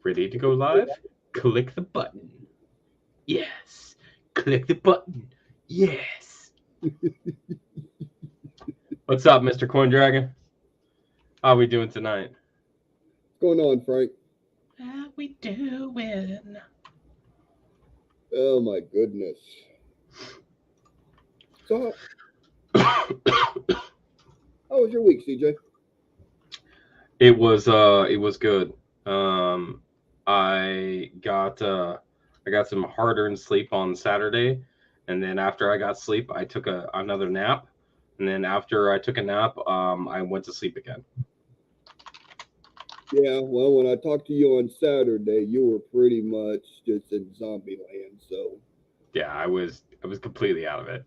Ready to go live? Click the button. Yes. Click the button. Yes. What's up, Mr. Coin Dragon? How we doing tonight? What's going on, Frank? How we doing? Oh my goodness. So, how was your week, CJ? It was good. Um I got some hard-earned sleep on Saturday, and then after I got sleep, I took another nap, and then after I took a nap, I went to sleep again. Yeah, well, when I talked to you on Saturday, you were pretty much just in zombie land. So, Yeah, I was completely out of it.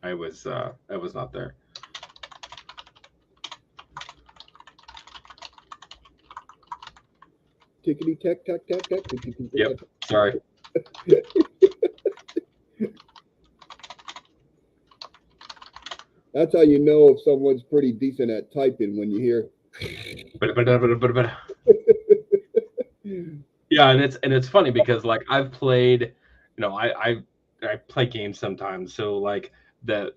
I was not there. tickety tack tack tack tack. Yep. Sorry. That's how you know if someone's pretty decent at typing when you hear. Yeah, and it's funny because like I've played, I play games sometimes. So like the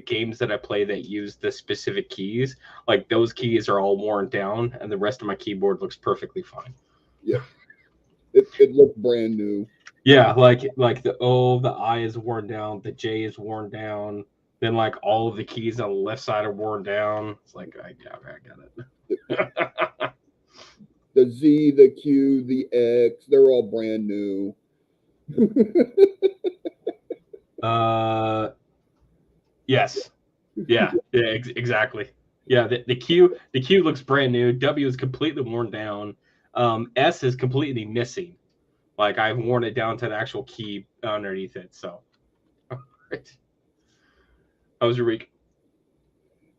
games that I play that use the specific keys, like those keys are all worn down, and the rest of my keyboard looks perfectly fine. Yep, it looked brand new. Yeah, like the I is worn down, the J is worn down, then like all of the keys on the left side are worn down. It's like yeah, The, I got it. the Z, the Q, the X, they're all brand new. uh, yes, yeah, exactly. Yeah, the Q looks brand new. W is completely worn down. S is completely missing. Like I've worn it down to the actual key underneath it. So, right. How was your week?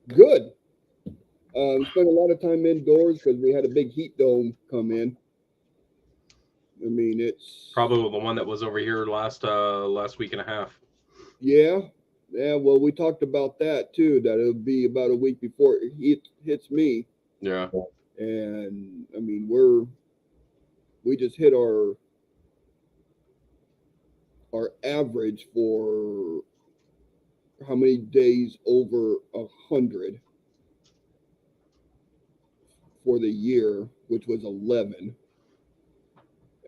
Good. Spent a lot of time indoors because we had a big heat dome come in. I mean, it's Probably the one that was over here last week and a half. yeah, yeah. Well, we talked about that too. That it'll be about a week before hits me, Yeah, and I mean, we just hit our average for how many days over 100 for the year, which was 11,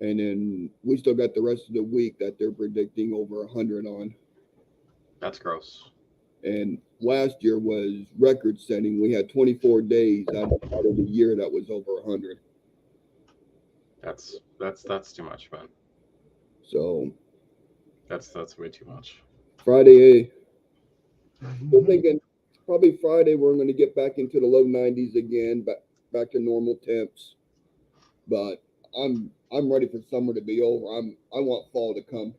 and then we still got the rest of the week that they're predicting over 100 on. that's gross. And last year was record setting. We had 24 days out of the year that was over 100. That's too much, man. So That's way too much. Friday, we're thinking probably Friday we're going to get back into the low 90s again, back to normal temps. But I'm ready for summer to be over. I want fall to come.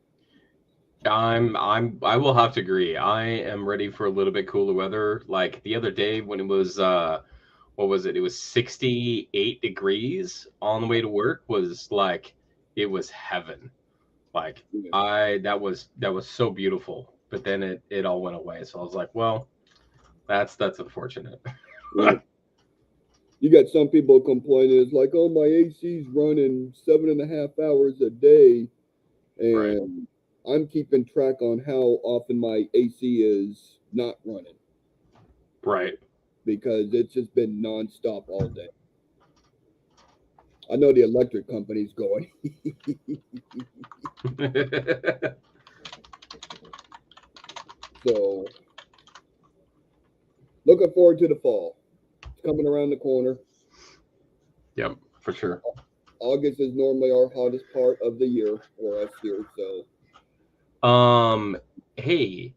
I will have to agree. I am ready for a little bit cooler weather. Like the other day when it was what was it? It was 68 degrees on the way to work was like it was heaven. Like Yeah. I that was so beautiful. But then it all went away. So I was like, well, that's unfortunate. Yeah. You got some people complaining. It's like, oh, my AC's running 7.5 hours a day, Right. and I'm keeping track on how often my AC is not running Right. because it's just been nonstop all day. I know the electric company's going. So looking forward to the fall. It's coming around the corner. Yep, for sure. August is normally our hottest part of the year for us here. So Um, hey,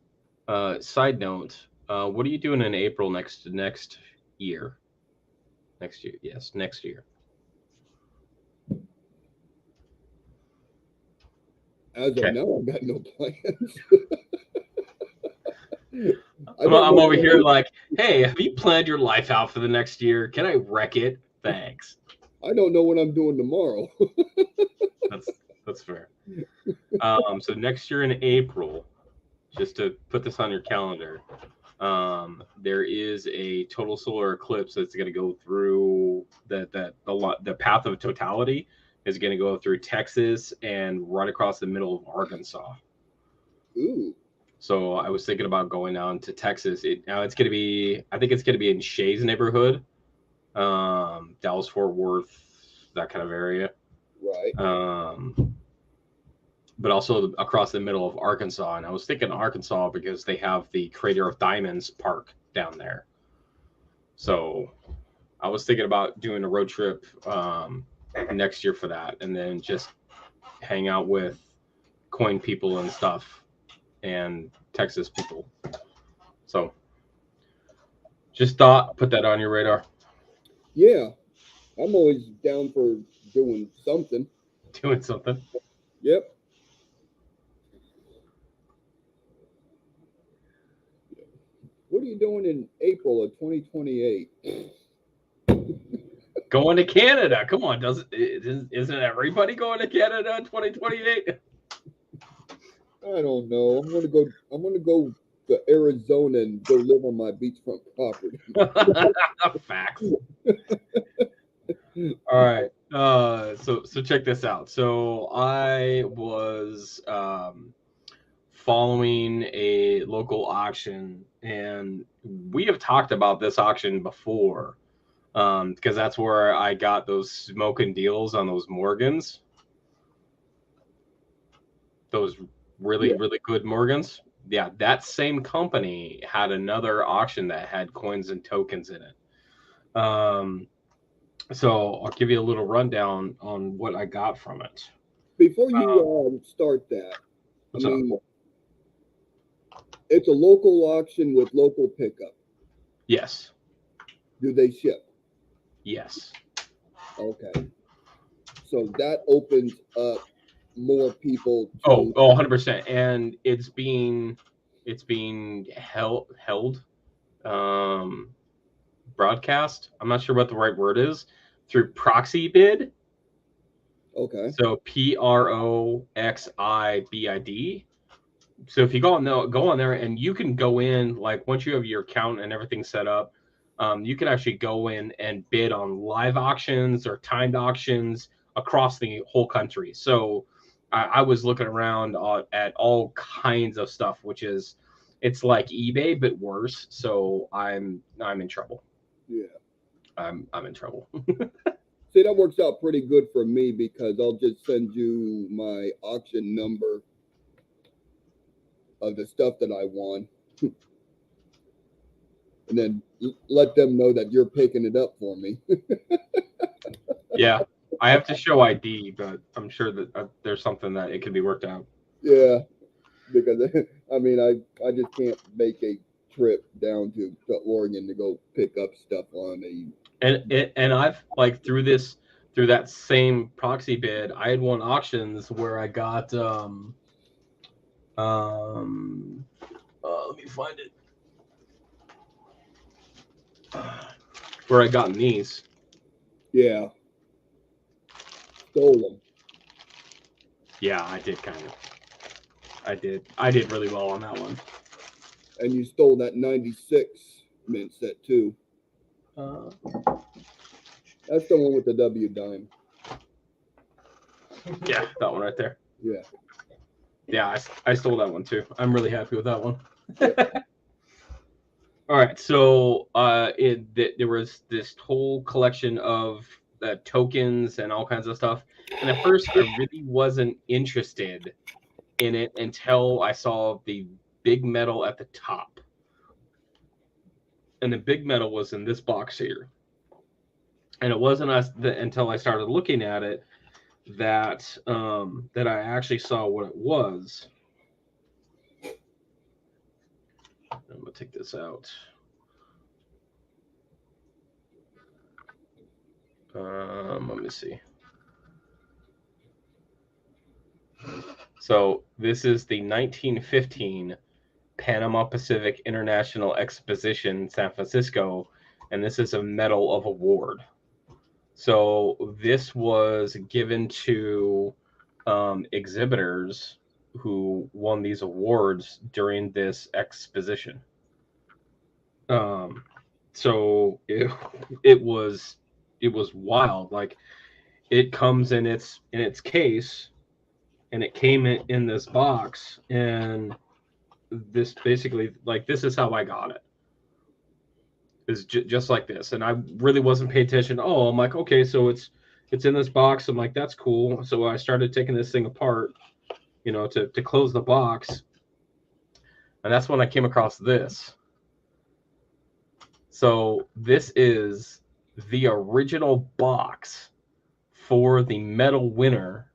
side note, what are you doing in April next year? Next year, yes, next year. as of Okay, now, I've got no plans. I I'm got I'm no over here plans. like, hey, have you planned your life out for the next year? Can I wreck it? Thanks. I don't know what I'm doing tomorrow. That's fair. So next year in April, just to put this on your calendar, There is a total solar eclipse that's going to go through the path of totality is going to go through Texas and right across the middle of Arkansas. Ooh. So I was thinking about going down to Texas. Now it's going to be, I think it's going to be in Shays neighborhood, Dallas Fort Worth, that kind of area. Right. But also across the middle of Arkansas. And I was thinking Arkansas because they have the Crater of Diamonds Park down there. So I was thinking about doing a road trip next year for that, and then just hang out with coin people and stuff and Texas people. So just put that on your radar. Yeah. I'm always down for doing something. Doing something. Yep. What are you doing in April of 2028? Going to Canada. Come on, isn't everybody going to Canada in 2028? I don't know. I'm gonna go to Arizona and go live on my beachfront property. Facts. All right. So check this out. So I was following a local auction, and we have talked about this auction before, because that's where I got those smoking deals on those Morgans. Those really good Morgans. Yeah, that same company had another auction that had coins and tokens in it. So I'll give you a little rundown on what I got from it. Before you start that, What's up? It's a local auction with local pickup. Yes. Do they ship? Yes. Okay. So that opens up more people to 100%. And it's being held broadcast. I'm not sure what the right word is, through proxy bid. Okay. So PROXIBID. So if you go on there, and you can go in, like once you have your account and everything set up, you can actually go in and bid on live auctions or timed auctions across the whole country. So I was looking around at all kinds of stuff, it's like eBay but worse. So I'm in trouble. Yeah. I'm in trouble. See, that works out pretty good for me because I'll just send you my auction number of the stuff that I won. And then let them know that you're picking it up for me. Yeah, I have to show ID, but I'm sure that there's something that it can be worked out. Yeah, because I just can't make a trip down to Oregon to go pick up stuff on a. And I've like through that same proxy bid, I had won auctions where I got let me find it. Where I got these. Yeah. Stole them. Yeah, I did kind of. I did really well on that one. And you stole that 96 mint set too. That's the one with the W dime. Yeah, that one right there. Yeah. Yeah, I stole that one too. I'm really happy with that one. All right, so there was this whole collection of tokens and all kinds of stuff. And at first, I really wasn't interested in it until I saw the big metal at the top. And the big metal was in this box here. And it wasn't until I started looking at it that I actually saw what it was. I'm gonna take this out. Let me see. So this is the 1915 Panama Pacific International Exposition, San Francisco, and this is a Medal of Award. So this was given to exhibitors who won these awards during this exposition. So it was wild. Like it comes in its case, and it came in this box, and this basically, like, this is how I got it. Is just like this, and I really wasn't paying attention. Oh, I'm like, okay, so it's in this box. I'm like, that's cool. So I started taking this thing apart, to close the box, and that's when I came across this. So this is the original box for the medal winner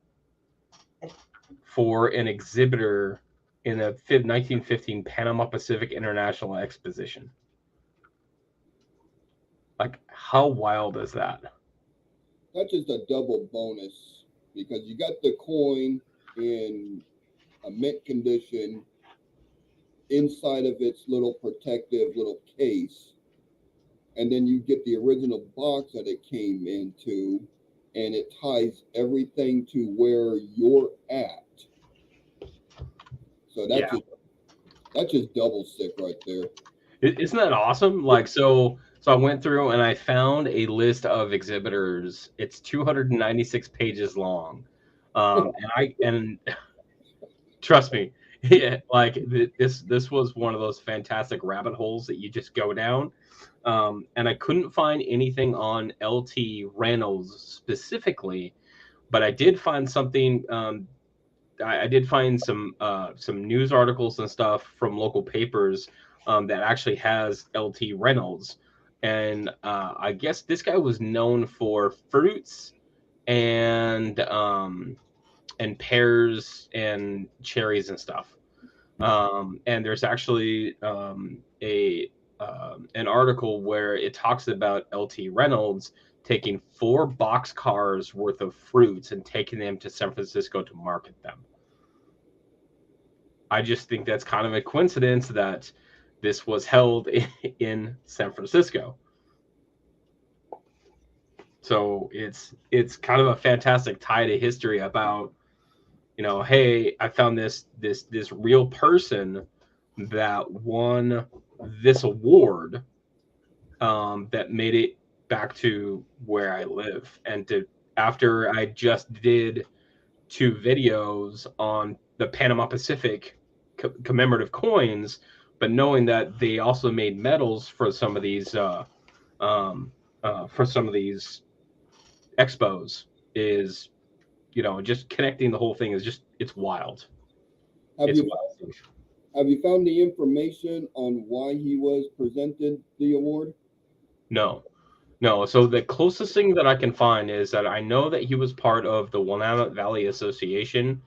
for an exhibitor in the 1915 Panama Pacific International Exposition. Like, how wild is that? That's just a double bonus because you got the coin in a mint condition inside of its little protective little case, and then you get the original box that it came into, and it ties everything to where you're at. So that's just double sick right there. Isn't that awesome? Like, so I went through and I found a list of exhibitors. It's 296 pages long. And trust me, yeah, like this was one of those fantastic rabbit holes that you just go down. And I couldn't find anything on LT Reynolds specifically, but I did find something. I did find some news articles and stuff from local papers that actually has LT Reynolds, and I guess this guy was known for fruits and pears and cherries and stuff. And there's actually a an article where it talks about LT Reynolds taking 4 box cars worth of fruits and taking them to San Francisco to market them. I just think that's kind of a coincidence that this was held in San Francisco. So it's kind of a fantastic tie to history about, hey, I found this real person that won this award, that made it back to where I live, and after I just did 2 videos on the Panama Pacific commemorative coins, but knowing that they also made medals for some of these expos is, just connecting the whole thing is just, it's wild. Have It's you wild. have you found the information on why he was presented the award? No. So the closest thing that I can find is that I know that he was part of the Willamette Valley Association,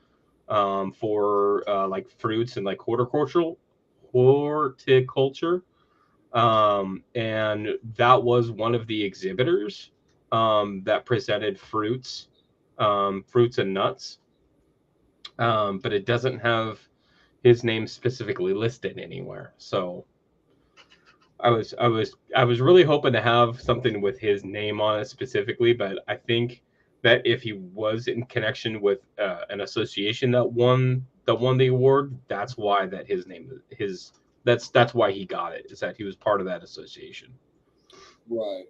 for like fruits and like horticulture, and that was one of the exhibitors that presented fruits and nuts, but it doesn't have his name specifically listed anywhere. So I was really hoping to have something with his name on it specifically, but I think that if he was in connection with an association that won the award, that's why that his name his that's why he got it, is that he was part of that association. Right.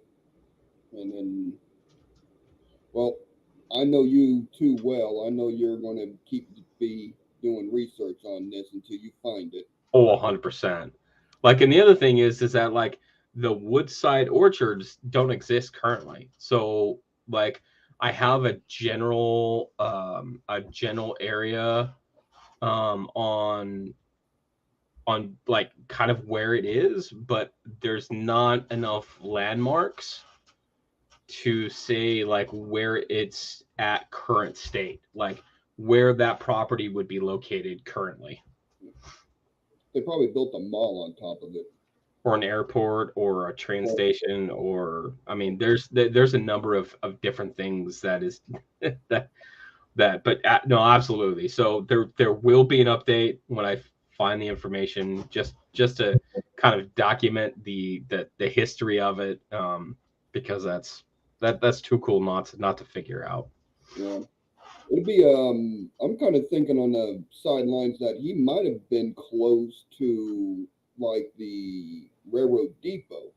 And then, well, I know you too well. I know you're going to be doing research on this until you find it. Oh, 100%. Like, and the other thing is that, like, the woodside orchards don't exist currently. So, like, I have a general area on like kind of where it is, but there's not enough landmarks to say like where it's at current state, like where that property would be located currently, They probably built a mall on top of it. or an airport or a train station, or I mean there's a number of different things that is that but no, absolutely. So there will be an update when I find the information, just to kind of document the history of it, because that's too cool not to figure out. Yeah. It'd be I'm kind of thinking on the sidelines that he might have been close to like the railroad depot.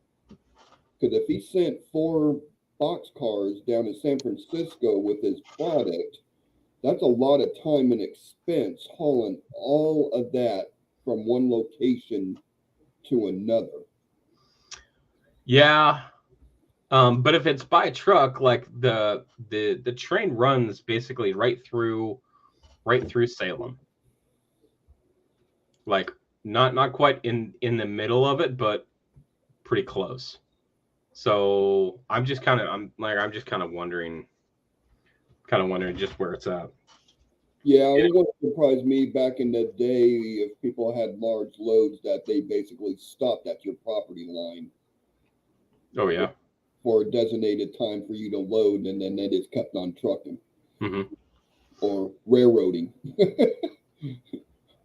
Because if he sent 4 boxcars down to San Francisco with his product, that's a lot of time and expense hauling all of that from one location to another. Yeah. But if it's by truck, like the train runs basically right through Salem. Like not quite in the middle of it, but pretty close. So I'm just kind of wondering just where it's at. Yeah, it wouldn't surprise me back in the day if people had large loads that they basically stopped at your property line. Oh yeah. For a designated time for you to load, and then they just kept on trucking or railroading.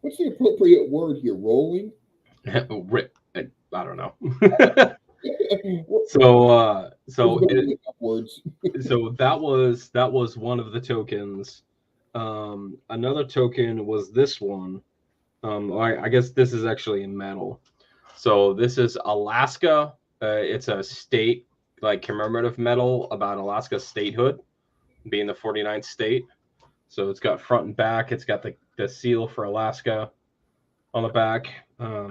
What's the appropriate word here? Rolling? I don't know. So that was one of the tokens. Another token was this one. I guess this is actually in metal. So this is Alaska. It's a state like commemorative medal about Alaska's statehood, being the 49th state. So it's got front and back. It's got the seal for Alaska on the back.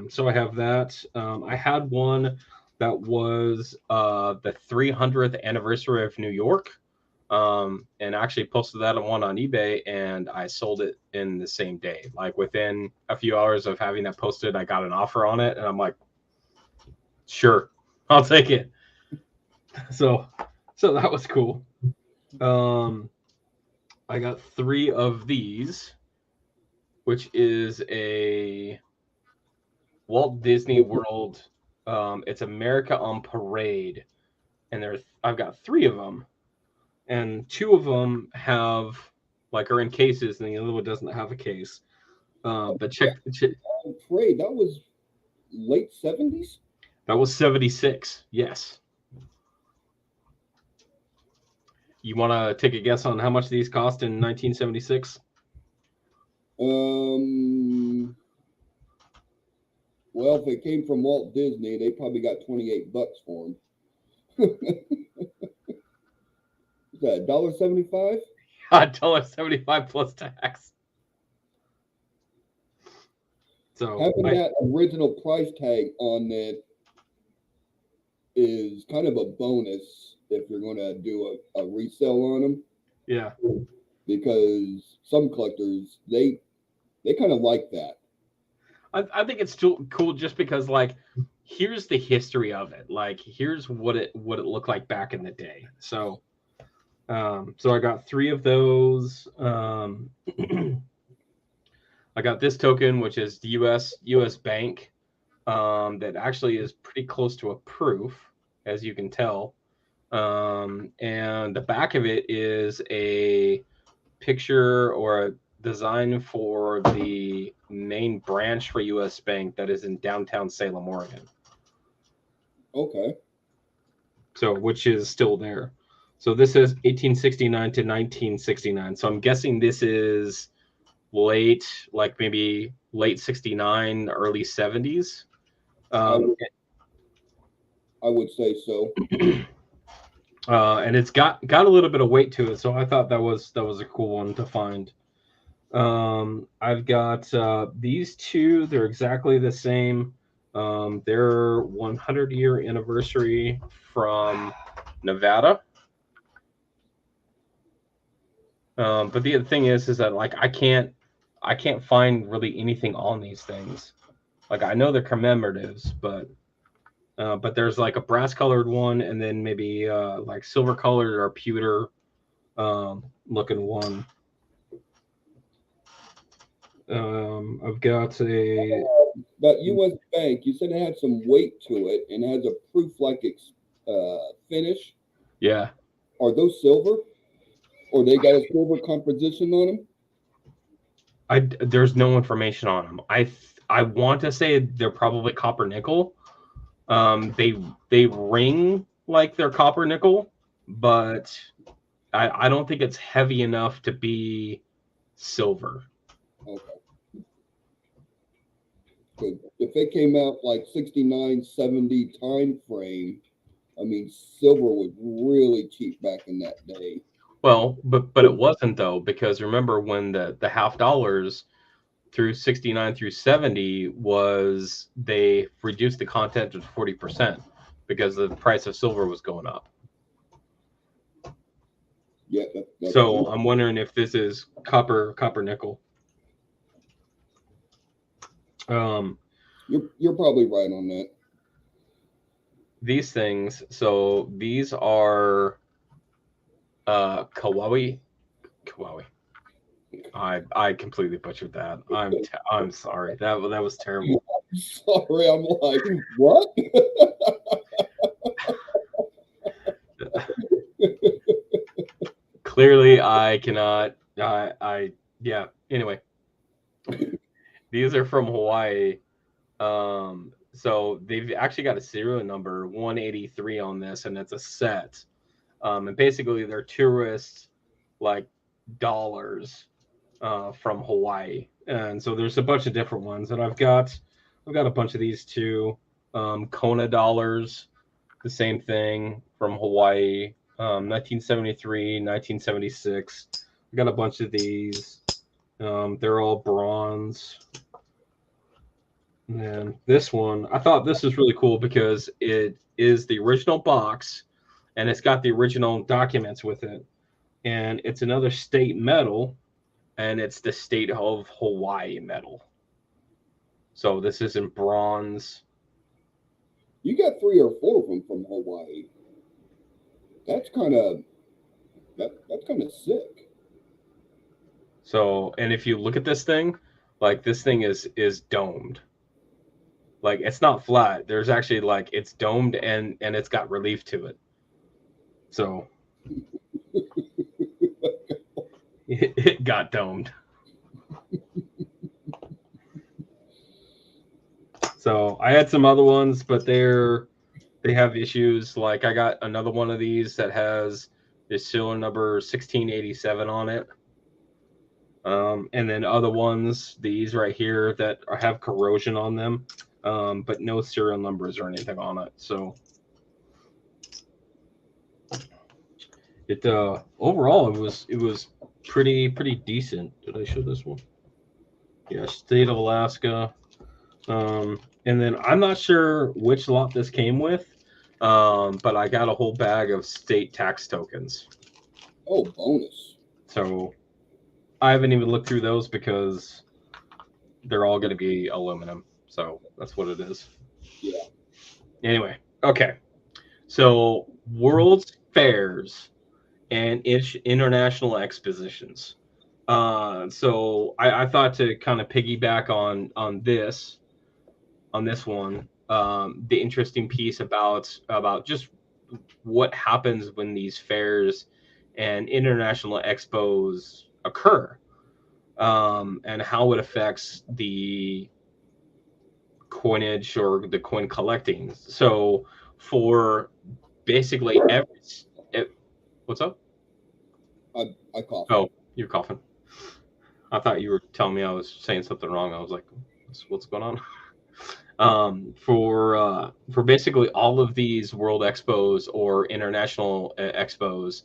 So I have that. I had one that was the 300th anniversary of New York, and actually posted that one on eBay, and I sold it in the same day. Like within a few hours of having that posted, I got an offer on it, and I'm like, sure, I'll take it. So that was cool. I got 3 of these, which is a Walt Disney World. It's America on Parade, and I've got 3 of them, and 2 of them are in cases, and the other one doesn't have a case. But check. Parade. That was late 70s. That was 76. Yes. You want to take a guess on how much these cost in 1976? Well, if it came from Walt Disney, they probably got $28 for them. Is that $1.75? $1.75 plus tax. So having that original price tag on it is kind of a bonus if you're going to do a resale on them. Yeah. Because some collectors, they kind of like that. I think it's still cool just because, like, here's the history of it. Like, here's what it looked like back in the day. So I got 3 of those. I got this token, which is the U.S. Bank, that actually is pretty close to a proof, as you can tell. And the back of it is a picture or a design for the main branch for U.S. Bank that is in downtown Salem, Oregon. Okay. So, which is still there. So this is 1869 to 1969. So I'm guessing this is maybe late 69, early 70s. I would say so. And it's got a little bit of weight to it, so I thought that was a cool one to find. I've got these 2. They're exactly the same. They're 100-year anniversary from Nevada. But the other thing is that like I can't find really anything on these things. Like I know they're commemoratives, but there's like a brass colored one, and then maybe like silver colored or pewter looking one. I've got that U.S. Bank. You said it had some weight to it and it has a proof-like finish. Yeah. Are those silver? Or they got a silver composition on them? There's no information on them. I want to say they're probably copper nickel. They ring like they're copper nickel, but I don't think it's heavy enough to be silver. Okay. If it came out like 69, 70 time frame, I mean, silver was really cheap back in that day. Well, but it wasn't though, because remember when the half dollars through 69 through 70 was they reduced the content to 40% because the price of silver was going up. Yeah, that's So true. I'm wondering if this is copper nickel. You're probably right on that. These things, so these are Kawaii. I completely butchered that. I'm sorry. That was terrible. Sorry, I'm like, what? Clearly, I cannot. Yeah. Anyway, these are from Hawaii. So they've actually got a serial number 183 on this, and it's a set. And basically, they're tourist like dollars from Hawaii, and so there's a bunch of different ones, and I've got a bunch of these too. Kona dollars, the same thing from Hawaii, 1973, 1976. I got a bunch of these. They're all bronze. And this one, I thought this was really cool because it is the original box and it's got the original documents with it. And it's another state medal, and it's the state of Hawaii medal. So this is in bronze. You got 3 or 4 of them from Hawaii. That's kind of that's kind of sick. So, and if you look at this thing, like this thing is domed. Like it's not flat. There's actually like it's domed and it's got relief to it. So it got domed. So I had some other ones, but they have issues. Like I got another one of these that has the serial number 1687 on it. And then other ones, these right here that have corrosion on them, but no serial numbers or anything on it. So it overall it was pretty decent. Did I show this one? Yeah, state of Alaska. And then I'm not sure which lot this came with, but I got a whole bag of state tax tokens. Oh, bonus. So I haven't even looked through those because they're all going to be aluminum. So that's what it is. Yeah. Anyway, okay. So World's Fairs and international expositions. So I thought to kind of piggyback on this one, the interesting piece about just what happens when these fairs and international expos occur, and how it affects the coinage or the coin collecting. So for basically what's up? I cough. Oh, you're coughing. I thought you were telling me I was saying something wrong. I was like, what's going on? For basically all of these world expos or international expos,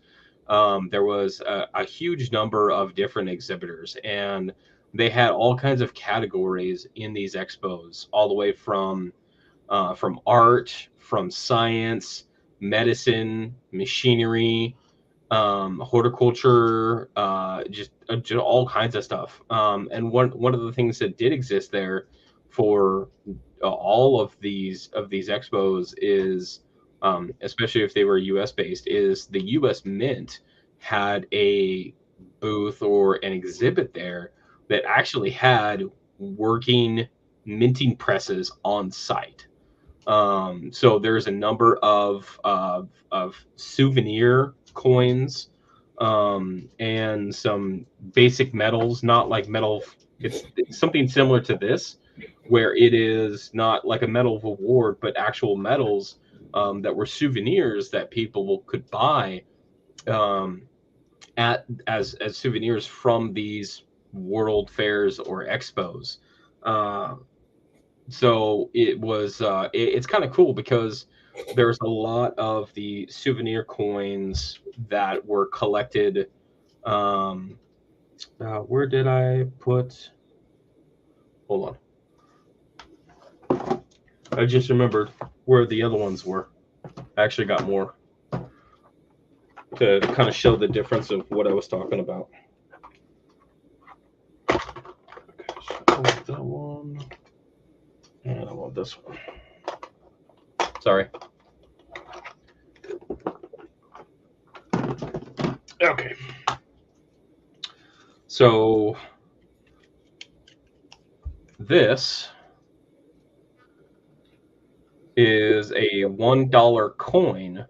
there was a huge number of different exhibitors, and they had all kinds of categories in these expos, all the way from art, from science, medicine, machinery, horticulture, just all kinds of stuff. And one of the things that did exist there for all of these expos is, especially if they were U.S. based, is the U.S. Mint had a booth or an exhibit there that actually had working minting presses on site. So there's a number of souvenir coins, and some basic metals, not like metal. It's something similar to this, where it is not like a medal of award, but actual medals, that were souvenirs that people could buy, as souvenirs from these world fairs or expos. So it was it's kind of cool because there's a lot of the souvenir coins that were collected. Where did I put? Hold on. I just remembered where the other ones were. I actually got more to kind of show the difference of what I was talking about. Okay, so I want that one. And I want this one. Sorry. Okay. So this is a $1 coin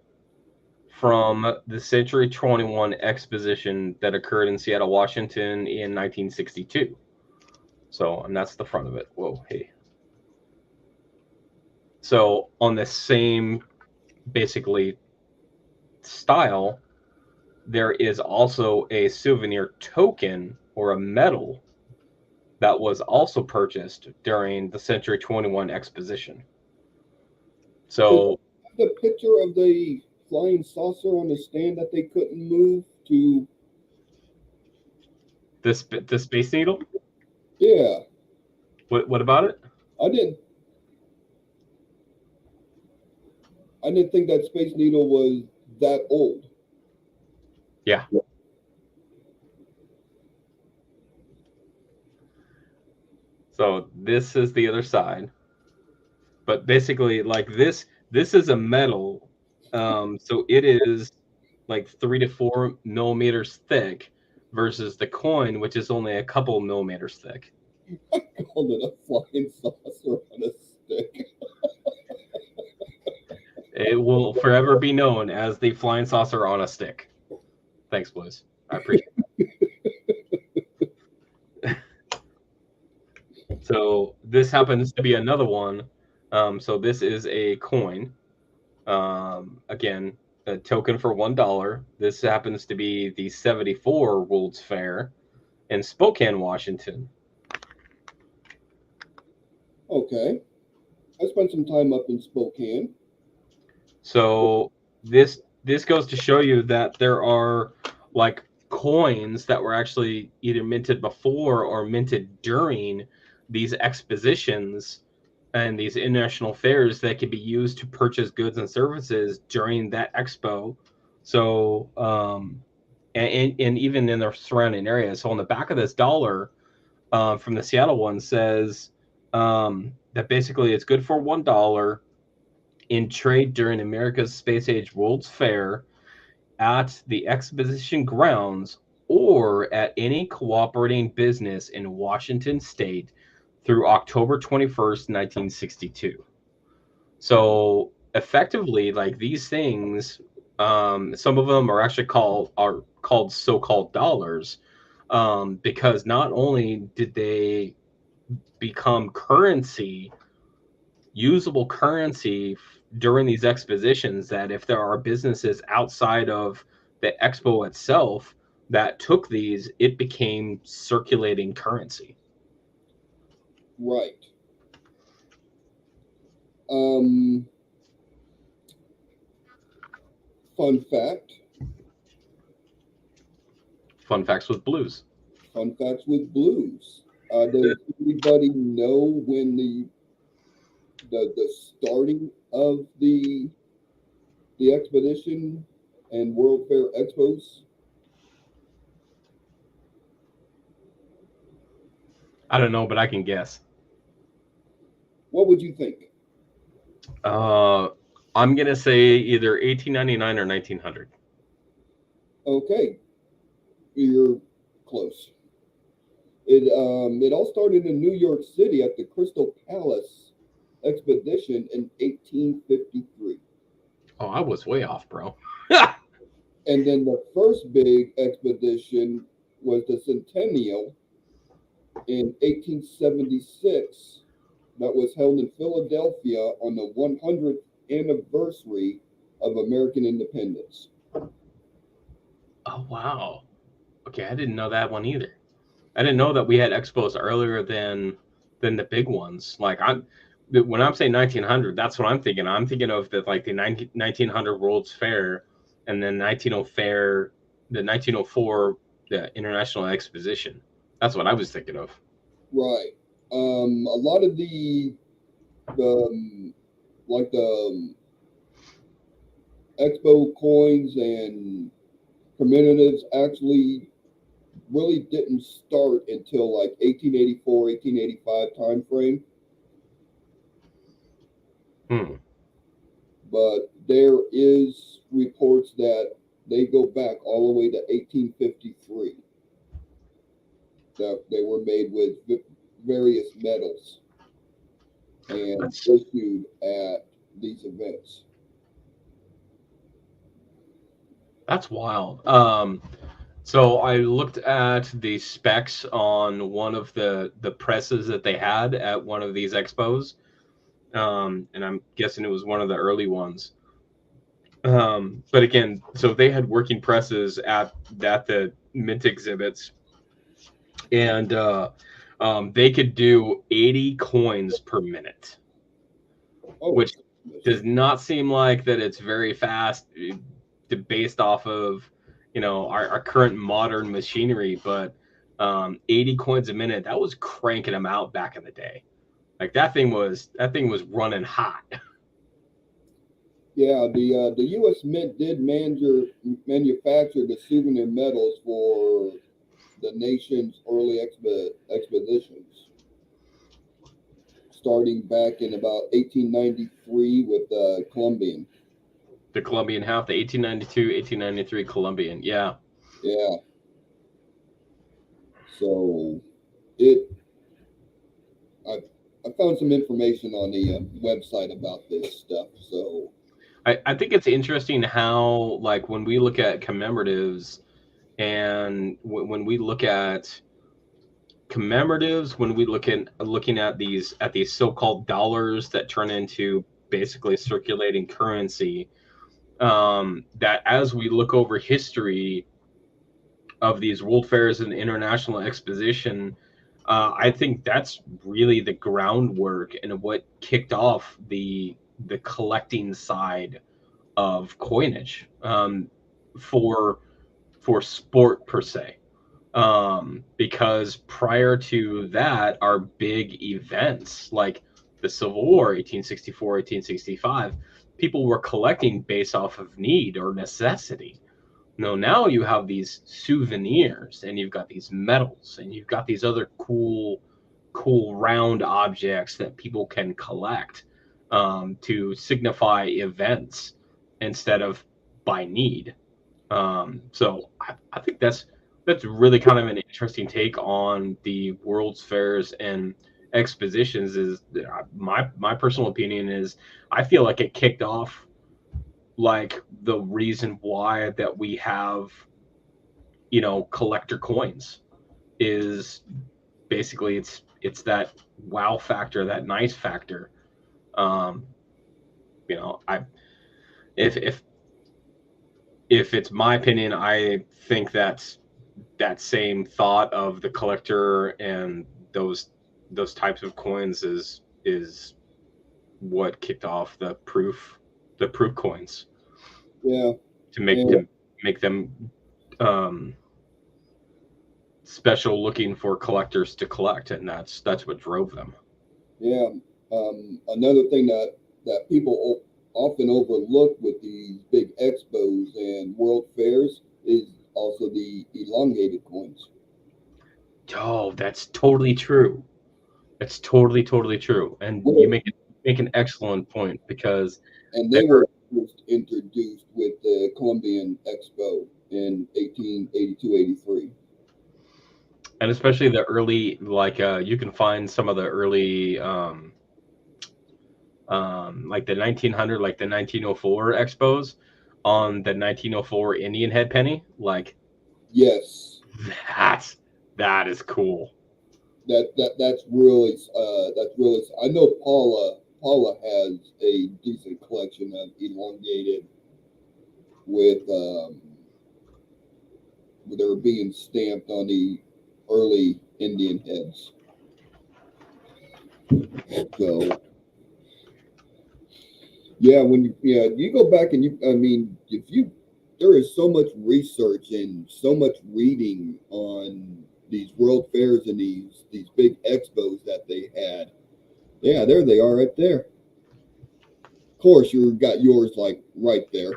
from the Century 21 exposition that occurred in Seattle, Washington in 1962. So, and that's the front of it. Whoa, hey. So on the same, basically, style, there is also a souvenir token or a medal that was also purchased during the Century 21 exposition. So the picture of the flying saucer on the stand that they couldn't move to the Space Needle? Yeah. What about it? I didn't think that Space Needle was that old. Yeah. So this is the other side. But basically, like this is a medal. So it is like 3 to 4 millimeters thick versus the coin, which is only a couple millimeters thick. I called it a flying saucer on a stick. It will forever be known as the flying saucer on a stick. Thanks, boys. I appreciate it. So this happens to be another one. So this is a coin. Again, a token for $1. This happens to be the 74 World's Fair in Spokane, Washington. Okay. I spent some time up in Spokane. So this goes to show you that there are like coins that were actually either minted before or minted during these expositions and these international fairs that can be used to purchase goods and services during that expo. So and even in the surrounding areas. So on the back of this dollar from the Seattle one says that basically it's good for $1 in trade during America's Space Age World's Fair at the exposition grounds or at any cooperating business in Washington State through October 21st, 1962. So effectively, like these things, some of them are actually called so-called dollars, because not only did they become currency, usable currency during these expositions, that if there are businesses outside of the expo itself that took these, it became circulating currency. Right. Fun fact. Fun facts with blues. Fun facts with blues. Does anybody know when the starting of the expedition and World Fair expos? I don't know, but I can guess. What would you think? I'm gonna say either 1899 or 1900. Okay, you're close. It all started in New York City at the Crystal Palace expedition in 1853. Oh, I was way off, bro. And then the first big expedition was the Centennial in 1876 that was held in Philadelphia on the 100th anniversary of American independence. Oh, wow. Okay, I didn't know that one either. I didn't know that we had expos earlier than the big ones. Like when I'm saying 1900, that's what I'm thinking. I'm thinking of the 1900 World's Fair, and then 1904 the International Exposition. That's what I was thinking of. Right. A lot of the like the expo coins and commemoratives actually really didn't start until like 1884, 1885 time frame. But there is reports that they go back all the way to 1853, that they were made with various metals and issued at these events. That's wild. So I looked at the specs on one of the presses that they had at one of these expos, and I'm guessing it was one of the early ones. But again, so they had working presses at the mint exhibits, and they could do 80 coins per minute, which does not seem like that it's very fast based off of our current modern machinery. But 80 coins a minute, that was cranking them out back in the day. Like that thing was running hot. Yeah, the U.S. Mint did manufacture the souvenir medals for the nation's early expeditions, starting back in about 1893 with the Columbian. The Columbian half, the 1892, 1893 Columbian, yeah. Yeah. So I found some information on the website about this stuff. So I think it's interesting how, like, when we look at commemoratives and when we look at commemoratives, when we looking at these so-called dollars that turn into basically circulating currency, that as we look over history of these world fairs and international exposition, I think that's really the groundwork and what kicked off the collecting side of coinage, for sport per se. Because prior to that, our big events like the Civil War, 1864, 1865, people were collecting based off of need or necessity. No, now you have these souvenirs, and you've got these medals, and you've got these other cool round objects that people can collect, to signify events instead of by need. So I think that's really kind of an interesting take on the World's Fairs and expositions. Is my personal opinion is I feel like it kicked off like the reason why that we have collector coins is basically it's that wow factor, that nice factor. um I if it's my opinion, I think that same thought of the collector and those types of coins is what kicked off the proof coins. Yeah. To make them special looking for collectors to collect, and that's what drove them. Yeah. Another thing that people often overlook with these big expos and world fairs is also the elongated coins. Oh, that's totally true. That's totally true. And you make an excellent point, because they were first introduced with the Columbian Expo in 1882-83. And especially the early, like, you can find some of the early, like the 1900, like the 1904 expos on the 1904 Indian head penny. Like, yes, that is cool. That's really I know Paula has a decent collection of elongated with they were being stamped on the early Indian heads. So Yeah, you go back and there is so much research and so much reading on these world fairs and these big expos that they had. Yeah, there they are right there. Of course, you got yours like right there.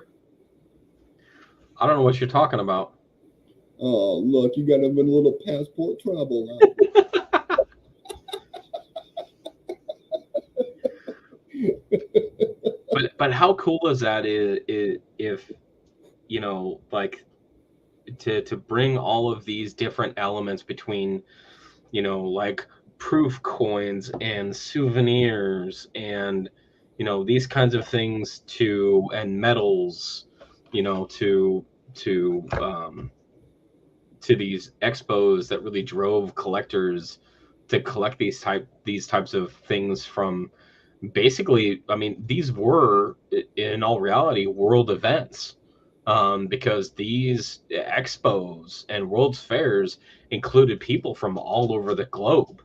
I don't know what you're talking about. Oh, look, you got them in a little passport travel outfit. But how cool is that? Is if like to bring all of these different elements between like proof coins and souvenirs and these kinds of things and metals to to um to these expos that really drove collectors to collect these types of things from basically, I mean, these were in all reality world events, because these expos and world's fairs included people from all over the globe.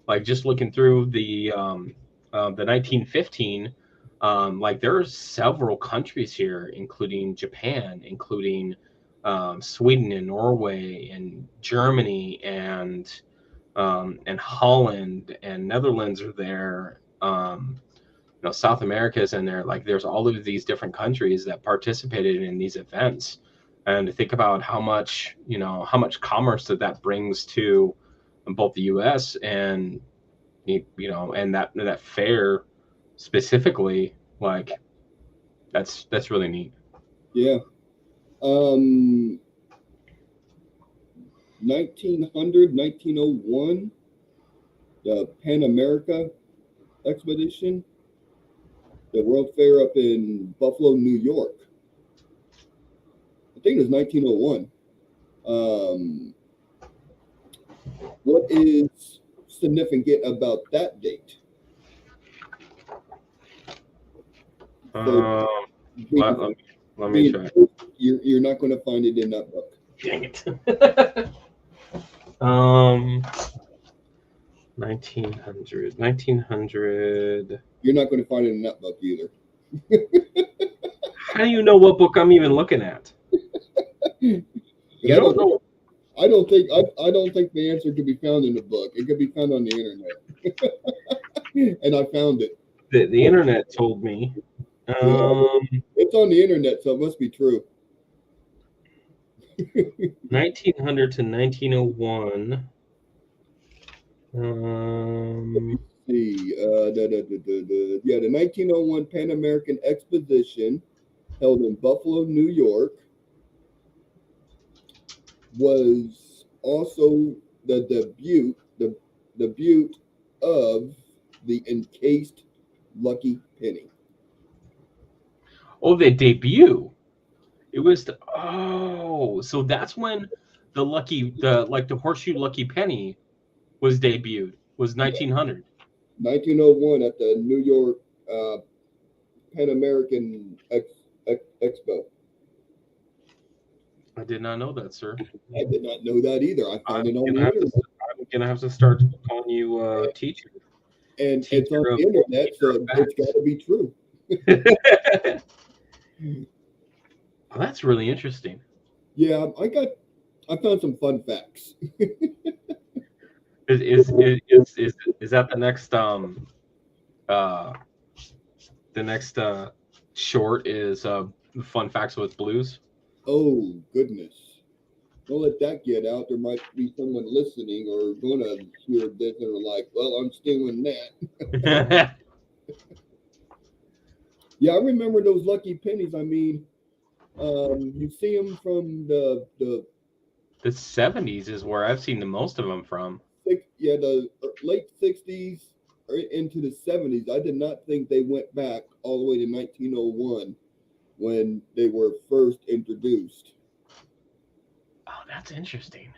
Like just looking through the 1915, like there are several countries here, including Japan, including Sweden and Norway and Germany and Holland and Netherlands are there. South America is in there. Like there's all of these different countries that participated in these events, and to think about how much commerce that brings to both the U.S. and and that fair specifically, like that's really neat. Yeah. 1901, the Pan America expedition, the World Fair up in Buffalo, New York. I think it was 1901. Um, what is significant about that date? So, Um, let, being, let, me, let me being check. you're not going to find it in that book. Dang it. 1900. You're not going to find it in that book either. How do you know what book I'm even looking at? You But don't know. I don't think the answer could be found in the book. It could be found on the internet. And I found it. The internet told me. Yeah, it's on the internet, so it must be true. 1900 to 1901. See, yeah, the 1901 Pan American Exposition, held in Buffalo, New York, was also the debut of the encased Lucky Penny. Oh, the debut. It was so that's when the horseshoe lucky penny was debuted. Was 1900. 1901 at the New York Pan American Expo. I did not know that, sir. I did not know that either. I I'm found it on gonna the have to. internet. I'm gonna have to start calling you teacher. And it's on Teacher of the internet, teacher of so it's got to be true. facts. Well, that's really interesting. Yeah, I found some fun facts. Is that uh the next short is fun facts with blues? Oh goodness. Don't let that get out. There might be someone listening or gonna hear this and are like, well, I'm stealing that. Yeah, I remember those lucky pennies. I mean, you see them from The 70s is where I've seen the most of them from. the late 60s or into the 70s. I did not think they went back all the way to 1901 when they were first introduced. Oh, that's interesting.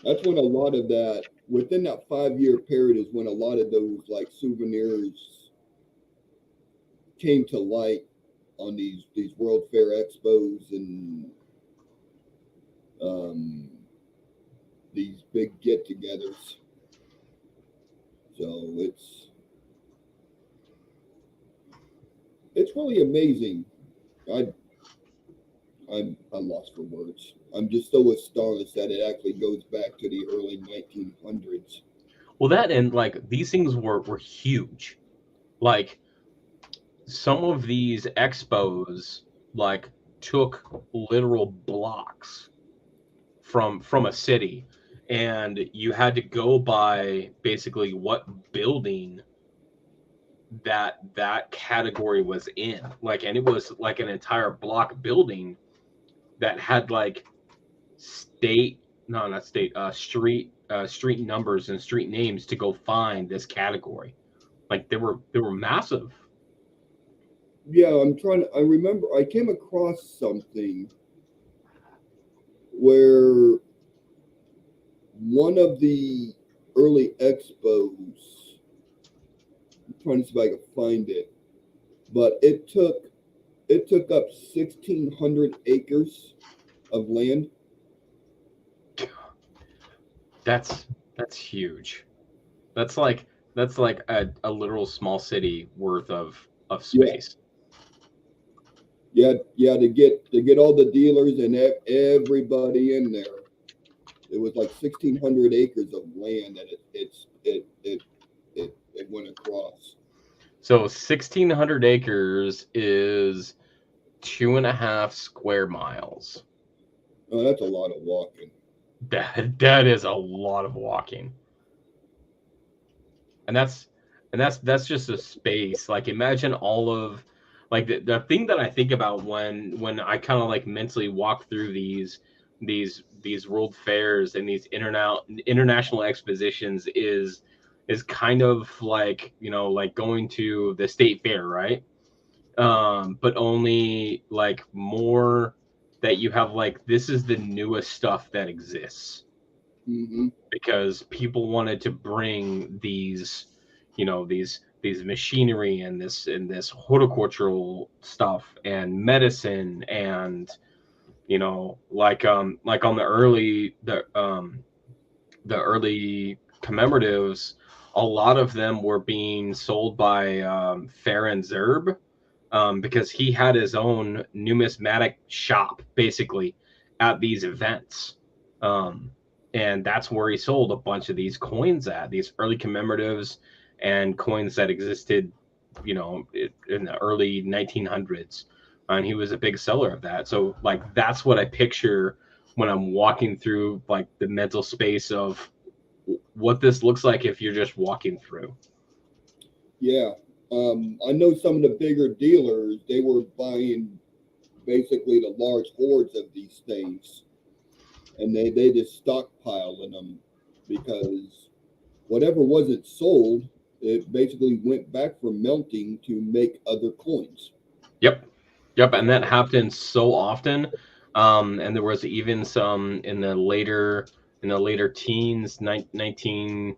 That's when a lot of that, within that 5 year period, is when a lot of those like souvenirs came to light on these World Fair expos and these big get-togethers. So it's really amazing. I I'm lost for words. I'm just so astonished that it actually goes back to the early 1900s. Well, that and like these things were huge. Like some of these expos like took literal blocks from a city, and you had to go by basically what building that category was in. Like, and it was like an entire block building that had like state no not state street numbers and street names to go find this category. Like they were massive. Yeah, I remember I came across something where one of the early expos, I'm trying to see if I can find it, but it took up 1,600 acres of land. That's huge. That's like a literal small city worth of Yeah, space. yeah, yeah. To get all the dealers and everybody in there, it was like 1,600 acres of land that it went across. So 1,600 acres is 2.5 square miles. Oh, that's a lot of walking. That is a lot of walking. And that's just a space. Like imagine all of like the thing that I think about when I kind of like mentally walk through these world fairs and these international expositions is kind of like, like going to the state fair, right? But only like more that you have like this is the newest stuff that exists Hmm. because people wanted to bring these machinery and this horticultural stuff and medicine and like on the early commemoratives, a lot of them were being sold by Farron Zerb, because he had his own numismatic shop basically at these events. Um, and that's where he sold a bunch of these coins at these early commemoratives and coins that existed, in the early 1900s. And he was a big seller of that. So, like, that's what I picture when I'm walking through, like, the mental space of what this looks like if you're just walking through. Yeah. I know some of the bigger dealers, they were buying basically the large hordes of these things, and they just stockpiling them because whatever wasn't sold, it basically went back for melting to make other coins. Yep. Yep. And that happened so often. And there was even some in the later teens, 19,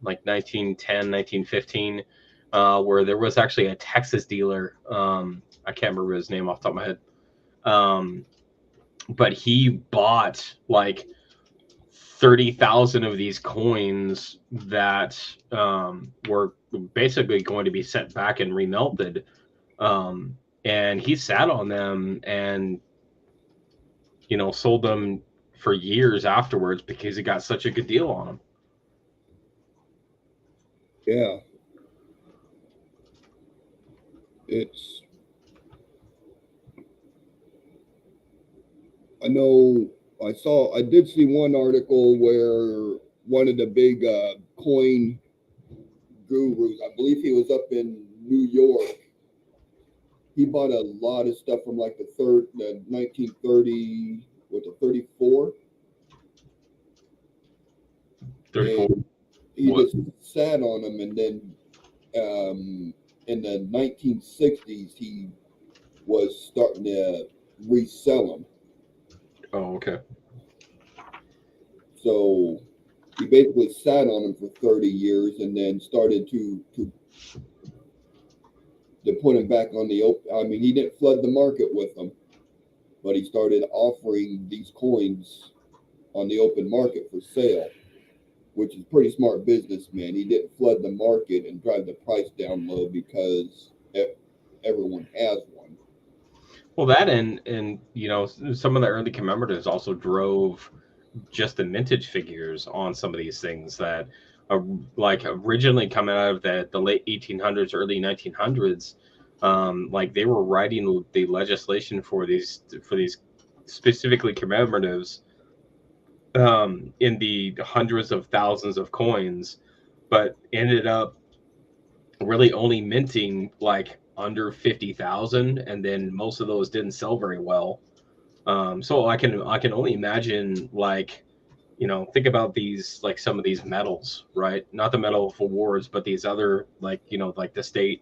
like 1910, 1915, where there was actually a Texas dealer. I can't remember his name off the top of my head. Um, but he bought like 30,000 of these coins that were basically going to be sent back and remelted. And he sat on them and sold them for years afterwards because he got such a good deal on them. Yeah, it's. I know. I did see one article where one of the big coin gurus, I believe he was up in New York. He bought a lot of stuff from like the 1930 with the 34, 34. and he What? just sat on them, and then in the 1960s he was starting to resell them. Oh, okay. So he basically sat on them for 30 years and then started to put them back on the open. I mean, he didn't flood the market with them, but he started offering these coins on the open market for sale. which is pretty smart businessman. He didn't flood the market and drive the price down low because everyone has one. Well, that and some of the early commemoratives also drove just the mintage figures on some of these things that are like originally coming out of the late 1800s, early 1900s. Like they were writing the legislation for these specifically commemoratives in the hundreds of thousands of coins, but ended up really only minting like under 50,000, and then most of those didn't sell very well. So I can only imagine, like, think about these, like some of these medals, right? Not the Medal of Awards, but these other, like, like the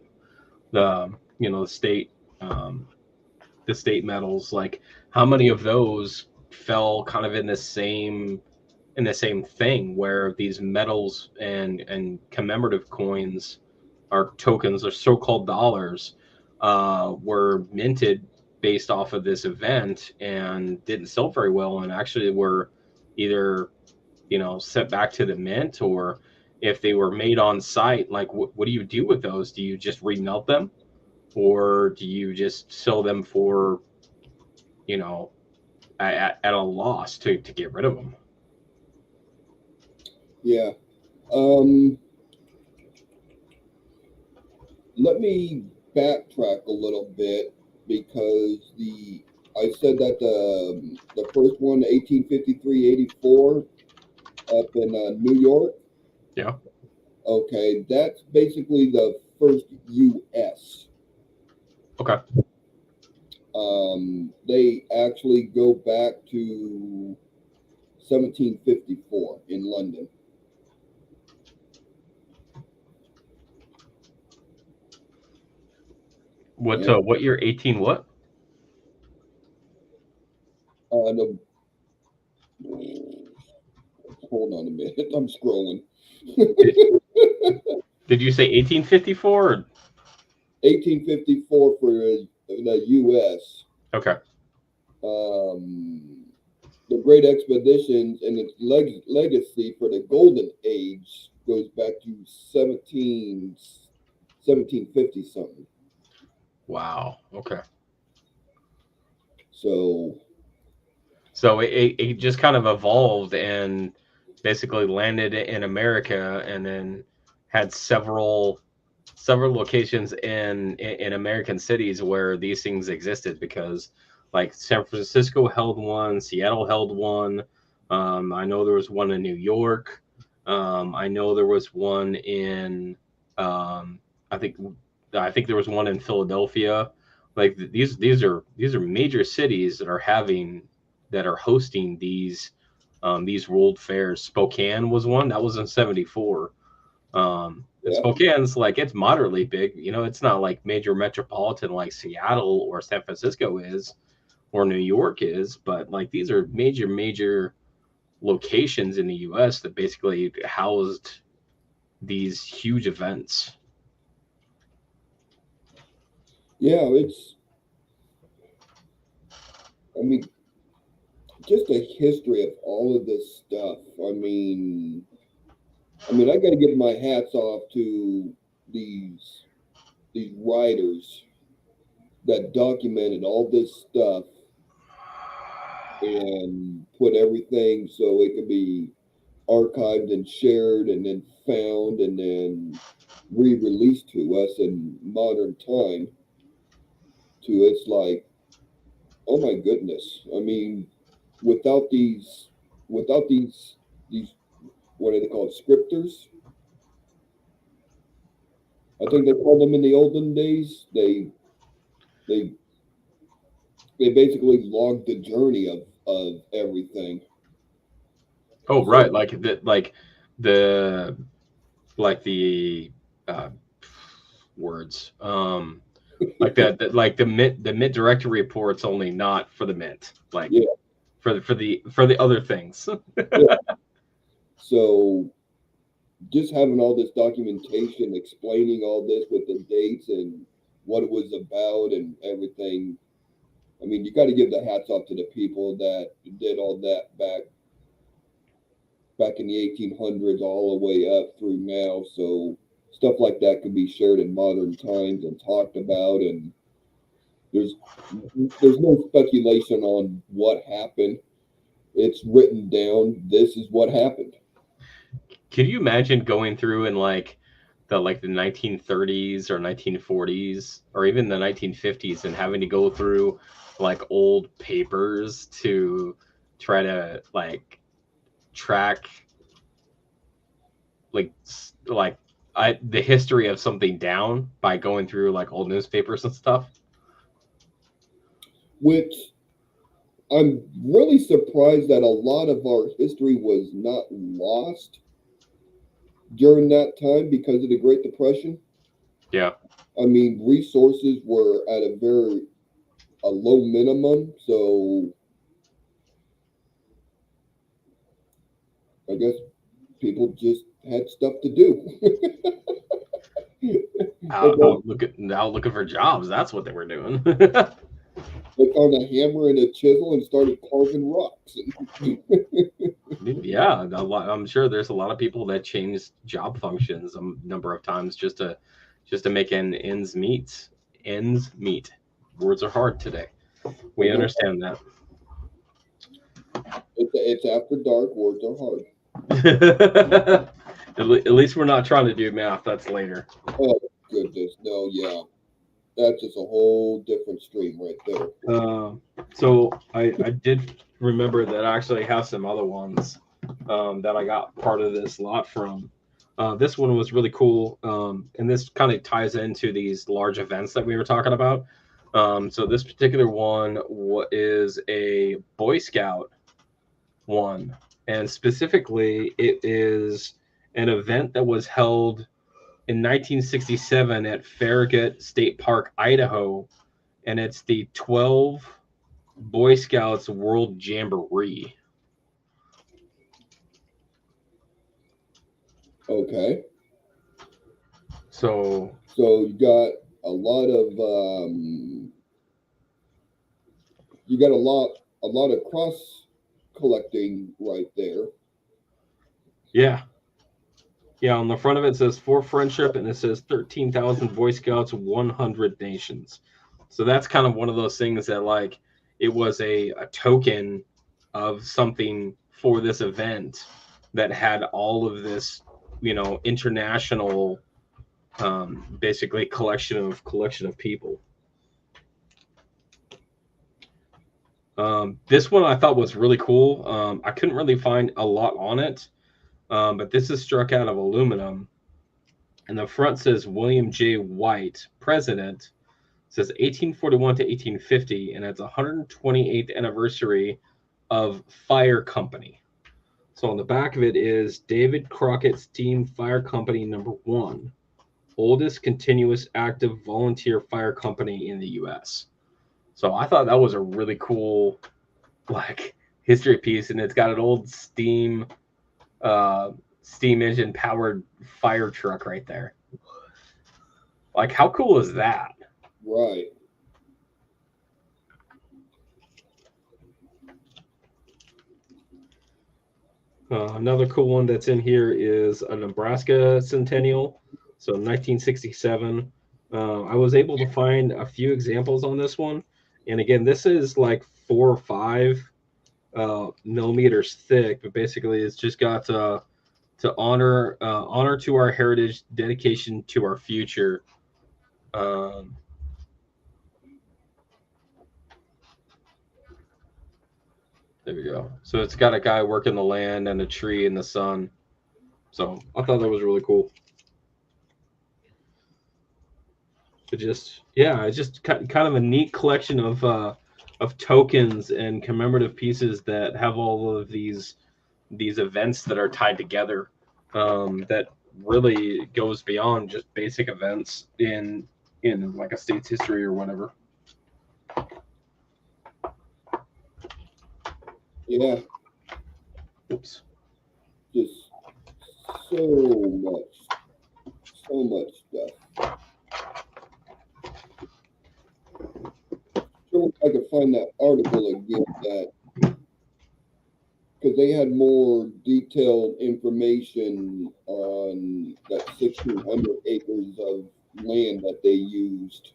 the state um, the state medals. Like, how many of those fell kind of in the same thing, where these medals and commemorative coins or tokens or so-called dollars were minted based off of this event and didn't sell very well, and actually were either sent back to the mint, or if they were made on site, like what do you do with those? Do you just remelt them, or do you just sell them for you know at a loss to get rid of them? Yeah. Um, Let me backtrack a little bit because I said that the first one, 1853-84, up in New York. Yeah. Okay, that's basically the first U.S. Okay. They actually go back to 1754 in London. What Yeah. what year? 18 what? No, hold on a minute. I'm scrolling. Did, did you say 1854? 1854 for the U.S. Okay. Um, the Great Expeditions and its legacy for the Golden Age goes back to 1750 something. Wow. Okay. So, So it just kind of evolved and basically landed in America, and then had several locations in American cities where these things existed, because like San Francisco held one, Seattle held one. I know there was one in New York. I know there was one in um, I think I think there was one in Philadelphia. Like these are major cities that are hosting these world fairs. Spokane was one that was in '74. And yeah, Spokane's like, it's moderately big. It's not like major metropolitan like Seattle or San Francisco is, or New York is, but like these are major locations in the U.S. that basically housed these huge events. yeah, I mean, just a history of all of this stuff. I got to give my hats off to these these writers that documented all this stuff and put everything so it could be archived and shared and then found and then re-released to us in modern time. To It's like, oh my goodness. Without these what are they called, scripters, I think they called them in the olden days. They they basically logged the journey of everything. Oh, So right, the like the uh, words, like like the mint directory reports, only not for the mint, like yeah, for the other things. yeah. So just having all this documentation explaining all this with the dates and what it was about and everything. You got to give the hats off to the people that did all that back back in the 1800s all the way up through now. So stuff like that could be shared in modern times and talked about, and there's no speculation on what happened. It's written down. This is what happened. Could you imagine going through in like the 1930s or 1940s or even the 1950s and having to go through like old papers to try to like track like the history of something down by going through like old newspapers and stuff? Which I'm really surprised that a lot of our history was not lost during that time because of the Great Depression. Yeah. I mean, resources were at a low minimum, so I guess people just had stuff to do. Out looking for jobs. That's what they were doing. They found a hammer and a chisel and started carving rocks. Yeah, I'm sure there's a lot of people that changed job functions a number of times just to make ends meet. Ends meet. Words are hard today. We understand that. It's after dark. Words are hard. At least we're not trying to do math. That's later. Oh goodness, no, yeah, that's just a whole different stream right there. So I did remember that I actually have some other ones that I got part of this lot from. This one was really cool, and this kind of ties into these large events that we were talking about. So this particular one is a Boy Scout one, and specifically it is an event that was held in 1967 at Farragut State Park, Idaho, and it's the 12 Boy Scouts World Jamboree. Okay. So you got a lot of cross collecting right there. Yeah. Yeah, on the front of it says for friendship, and it says 13,000 Boy Scouts, 100 nations. So that's kind of one of those things that like it was a token of something for this event that had all of this, international basically collection of people. This one I thought was really cool. I couldn't really find a lot on it, but this is struck out of aluminum. And the front says William J. White, President. It says 1841 to 1850, and it's 128th anniversary of Fire Company. So on the back of it is David Crockett Steam Fire Company #1, oldest continuous active volunteer fire company in the U.S. So I thought that was a really cool, like, history piece, and it's got an old steam engine powered fire truck right there. Like, how cool is that? Right. Another cool one that's in here is a Nebraska Centennial, so 1967. I was able to find a few examples on this one, and again, this is like 4 or 5 millimeters thick, but basically it's just got to honor to our heritage, dedication to our future. There we go. So it's got a guy working the land and a tree in the sun. So I thought that was really cool. It's just kind of a neat collection of tokens and commemorative pieces that have all of these events that are tied together. That really goes beyond just basic events in like a state's history or whatever. Yeah. Oops. Just so much stuff. Sure, if I could find that article again because they had more detailed information on that 1,600 acres of land that they used.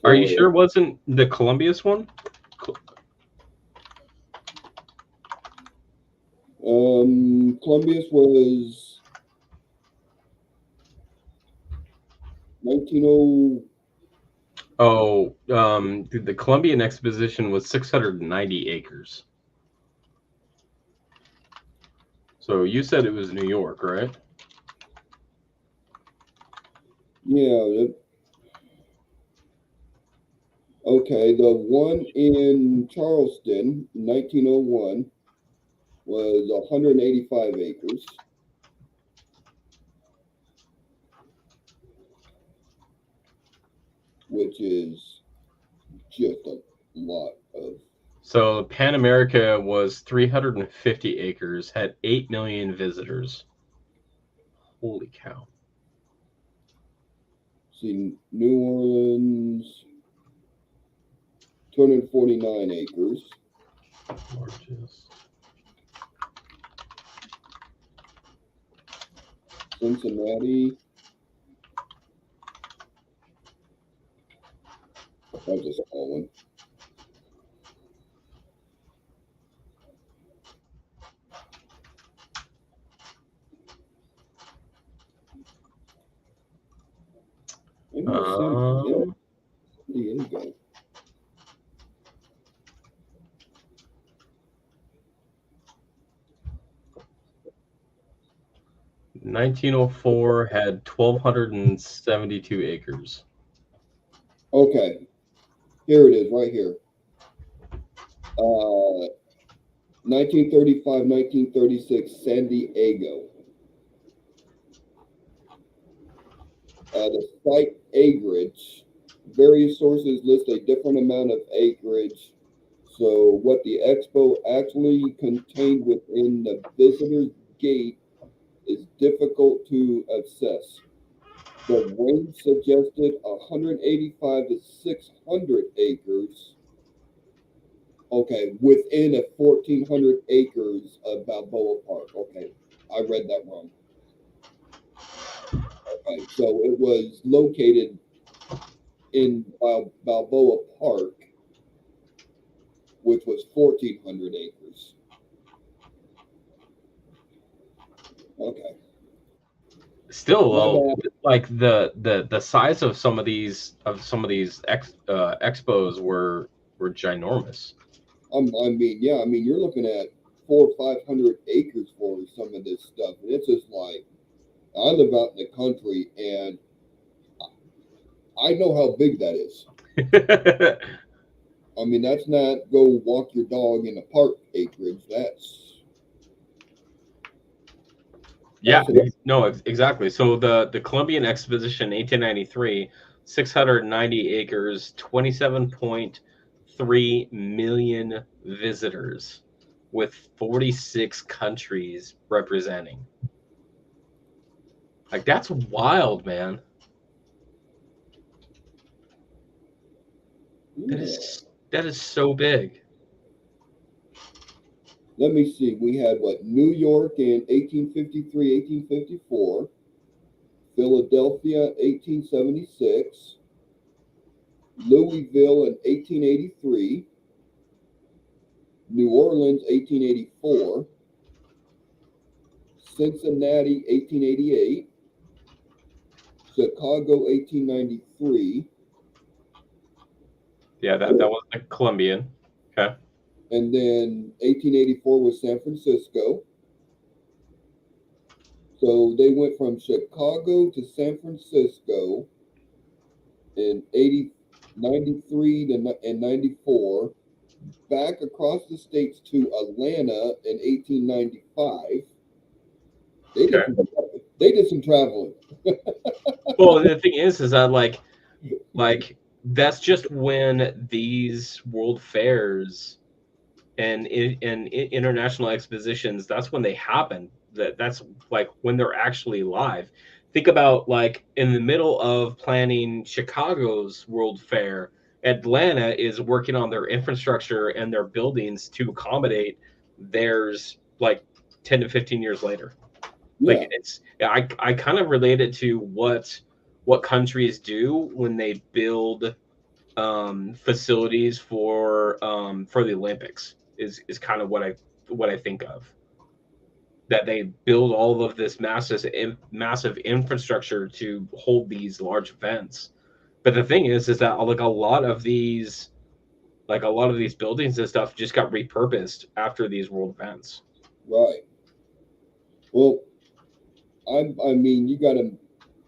Are you For sure it. it wasn't the Columbia's one? Columbus was 1900. Oh, the Columbian Exposition was 690 acres. So you said it was New York, right? Yeah. Okay. The one in Charleston, 1901, was 185 acres, which is just a lot of. So Pan America was 350 acres, had 8 million visitors. Holy cow. See, New Orleans, 249 acres. Largest. Cincinnati, that was a small one. Maybe it was San Diego. 1904 had 1,272 acres. Okay, here it is, right here. 1935, 1936, San Diego. The site acreage, various sources list a different amount of acreage. So, what the expo actually contained within the visitor's gate is difficult to assess. The range suggested 185 to 600 acres. Okay, within a 1,400 acres of Balboa Park. Okay, I read that wrong. Okay, so it was located in Balboa Park, which was 1,400 acres. Okay, Still, my though, bad. like the size of some of these expos were ginormous. I mean, yeah, I mean, you're looking at 400 or 500 acres for some of this stuff, and it's just like I live out in the country, and I know how big that is. I mean, that's not go walk your dog in a park acreage. Yeah, That's an, no, exactly. So the Columbian Exposition, 1893, 690 acres, 27.3 million visitors, with 46 countries representing. Like that's wild, man. That yeah. is so big. Let me see. We had what? New York in 1853, 1854, Philadelphia 1876, Louisville in 1883, New Orleans 1884, Cincinnati 1888, Chicago 1893, Yeah, that was the Columbian. Okay. and then 1884 was San Francisco. So they went from Chicago to San Francisco in 93 and 94, back across the states to Atlanta in 1895. Okay. They did some traveling. Well, the thing is that like that's just when these world fairs and international expositions, that's when they happen. That's like when they're actually live. Think about like in the middle of planning Chicago's World Fair, Atlanta is working on their infrastructure and their buildings to accommodate theirs like 10 to 15 years later. Yeah. Like I kind of relate it to what countries do when they build facilities for the Olympics is kind of what I think of. That they build all of this massive infrastructure to hold these large events. But the thing is that like a lot of these buildings and stuff just got repurposed after these world events. Right. Well, I mean, you got them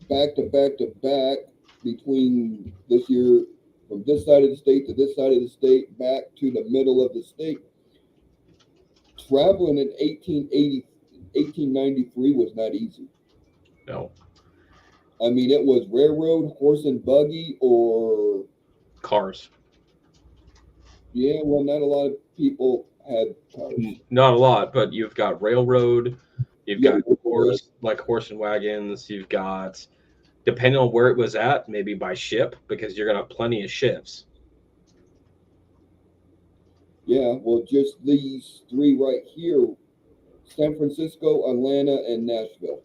back to back to back between this year from this side of the state to this side of the state, back to the middle of the state. Traveling in 1893 was not easy. No. I mean, it was railroad, horse and buggy, or Cars. Yeah, well, not a lot of people had cars. Not a lot, but you've got railroad, you've Yeah, got horse and wagons, you've got, depending on where it was at, maybe by ship, because you're gonna have plenty of ships. yeah. Well, just these three right here: San Francisco, Atlanta, and Nashville.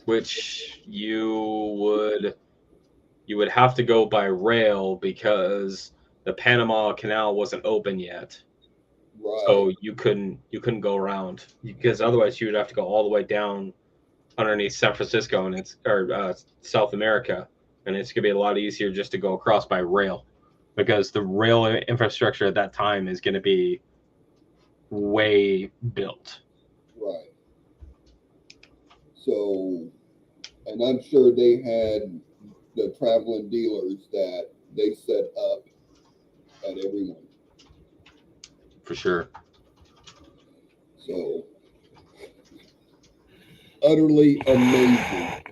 Which you would have to go by rail because the Panama Canal wasn't open yet. Right. So you couldn't go around, because otherwise you would have to go all the way down underneath San Francisco and South America, and it's gonna be a lot easier just to go across by rail, because the rail infrastructure at that time is gonna be way built. Right. So, and I'm sure they had the traveling dealers that they set up at every one. For sure. So, utterly amazing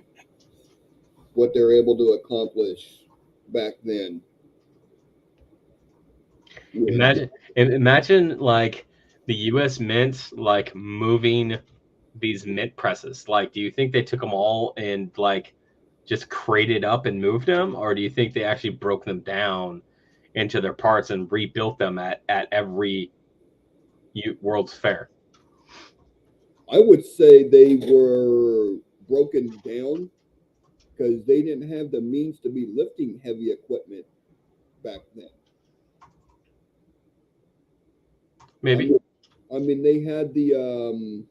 what they're able to accomplish back then. Imagine like the U.S. Mint like moving these mint presses. Like, do you think they took them all and like just crated up and moved them, or do you think they actually broke them down into their parts and rebuilt them at every World's Fair? I would say they were broken down because they didn't have the means to be lifting heavy equipment back then. Maybe. I mean they had the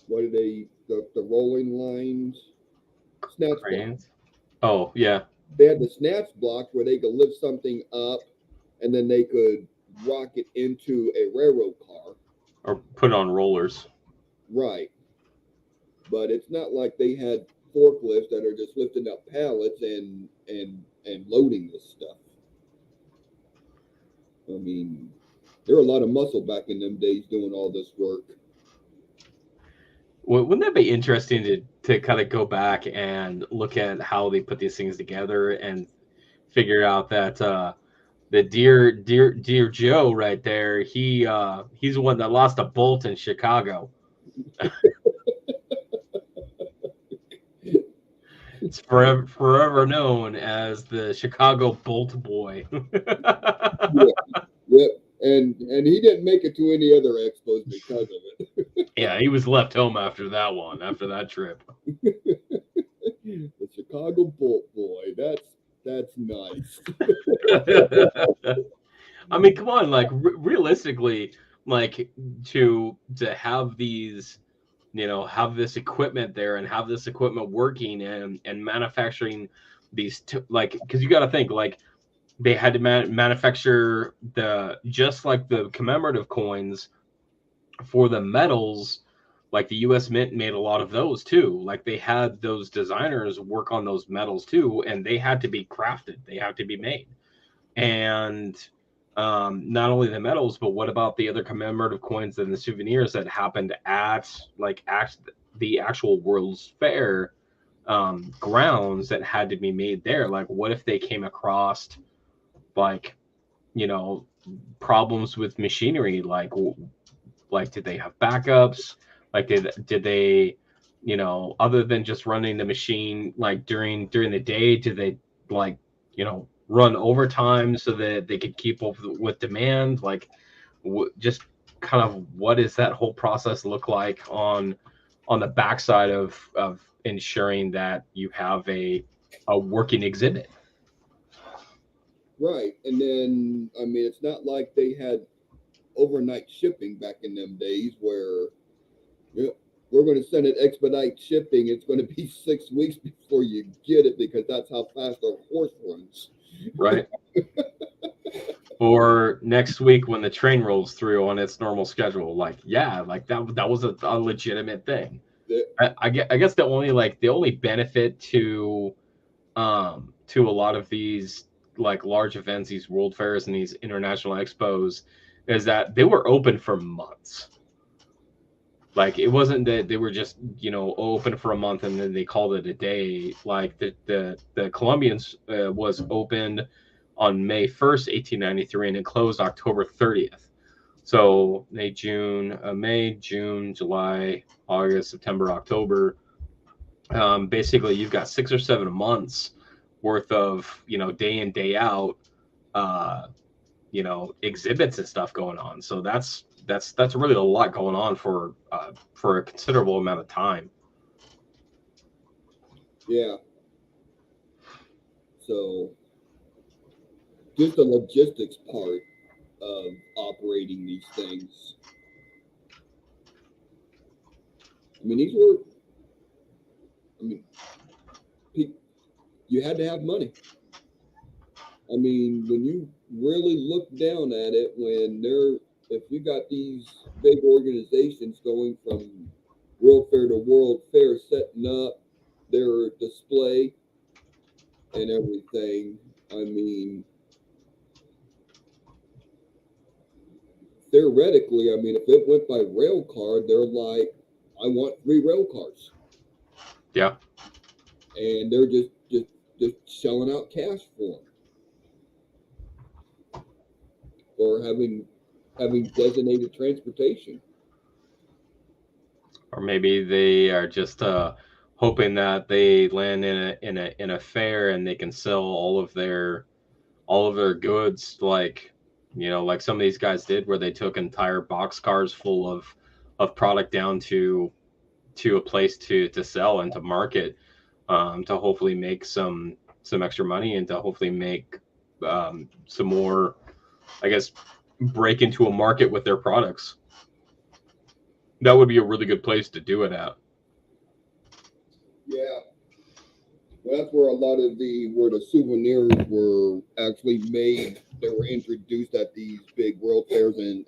what are they the rolling lines, snatch blocks. Oh yeah. They had the snatch blocks where they could lift something up and then they could rock it into a railroad car or put on rollers. Right. But it's not like they had forklifts that are just lifting up pallets and loading this stuff. I mean, there were a lot of muscle back in them days doing all this work. Wouldn't that be interesting to kind of go back and look at how they put these things together and figure out that the dear Joe right there, he's the one that lost a bolt in Chicago. It's forever known as the Chicago Bolt Boy. Yep. And he didn't make it to any other expos because of it. Yeah, he was left home after that one, after that trip. The Chicago Bolt Boy. That's nice. I mean, come on, like realistically, like to have these, have this equipment there and have this equipment working and manufacturing these like, because you got to think like they had to manufacture just like the commemorative coins for the medals. Like the U.S. Mint made a lot of those too. Like they had those designers work on those medals too, and they had to be crafted. They had to be made. And not only the medals, but what about the other commemorative coins and the souvenirs that happened at the actual World's Fair grounds that had to be made there? Like, what if they came across like, problems with machinery? Like did they have backups? Like did they you know, other than just running the machine like during the day, do they like, you know, run overtime so that they could keep up with demand? Like, just kind of what does that whole process look like on the backside of ensuring that you have a working exhibit? Right. And then, I mean, it's not like they had overnight shipping back in them days where, you know, we're going to send it expedite shipping. It's going to be 6 weeks before you get it because that's how fast our horse runs. Right. Or next week when the train rolls through on its normal schedule, like, yeah, like that was a legitimate thing. I guess the only benefit to a lot of these like large events, these world fairs and these international expos, is that they were open for months. Like, it wasn't that they were just, you know, open for a month and then they called it a day. Like the Colombians was opened on May 1st, 1893, and it closed October 30th. So May, June, July, August, September, October. Basically, you've got 6 or 7 months worth of, you know, day in, day out, uh, you know, exhibits and stuff going on. So that's really a lot going on for a considerable amount of time. Yeah. So just the logistics part of operating these things. I mean, you had to have money. I mean, when you really look down at it, if you got these big organizations going from World Fair to World Fair, setting up their display and everything, I mean, theoretically, I mean, if it went by rail car, they're like, I want 3 rail cars. Yeah. And they're just shelling out cash for them, or having designated transportation. Or maybe they are just hoping that they land in a fair and they can sell all of their goods, like, you know, like some of these guys did, where they took entire box cars full of product down to a place to sell and to market, to hopefully make some extra money and to hopefully make some more, I guess, break into a market with their products. That would be a really good place to do it at. Yeah. Well, that's where a lot of the souvenirs were actually made. They were introduced at these big world fairs and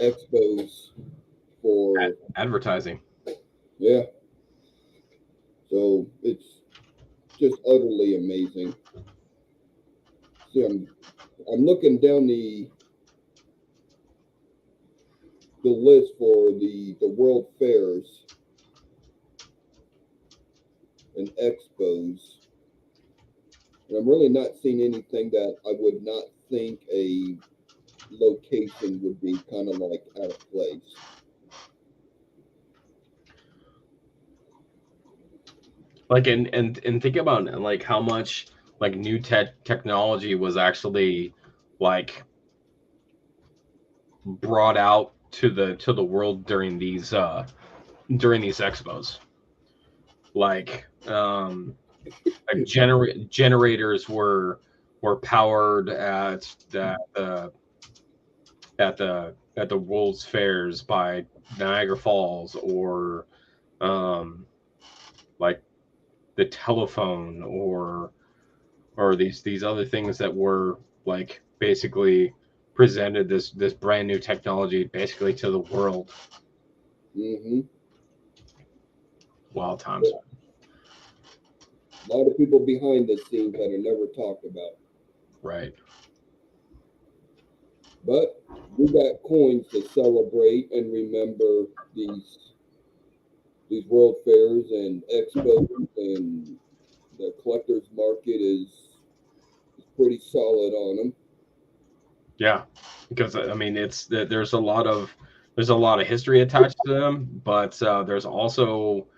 expos for Advertising. Yeah. So it's just utterly amazing. See, I'm looking down the list for the world fairs and expos, and I'm really not seeing anything that I would not think a location would be kind of like out of place. Like, and think about like how much like new technology was actually like brought out to the world during these expos. Like, generators were powered at the World's Fairs by Niagara Falls, or like the telephone, or these other things that were like basically presented this brand new technology basically to the world. Mm-hmm. Wild times. A lot of people behind the scenes that are never talked about. Right. But we got coins to celebrate and remember these world fairs and expos, and the collector's market is pretty solid on them. Yeah, because I mean, there's a lot of history attached to them, but there's also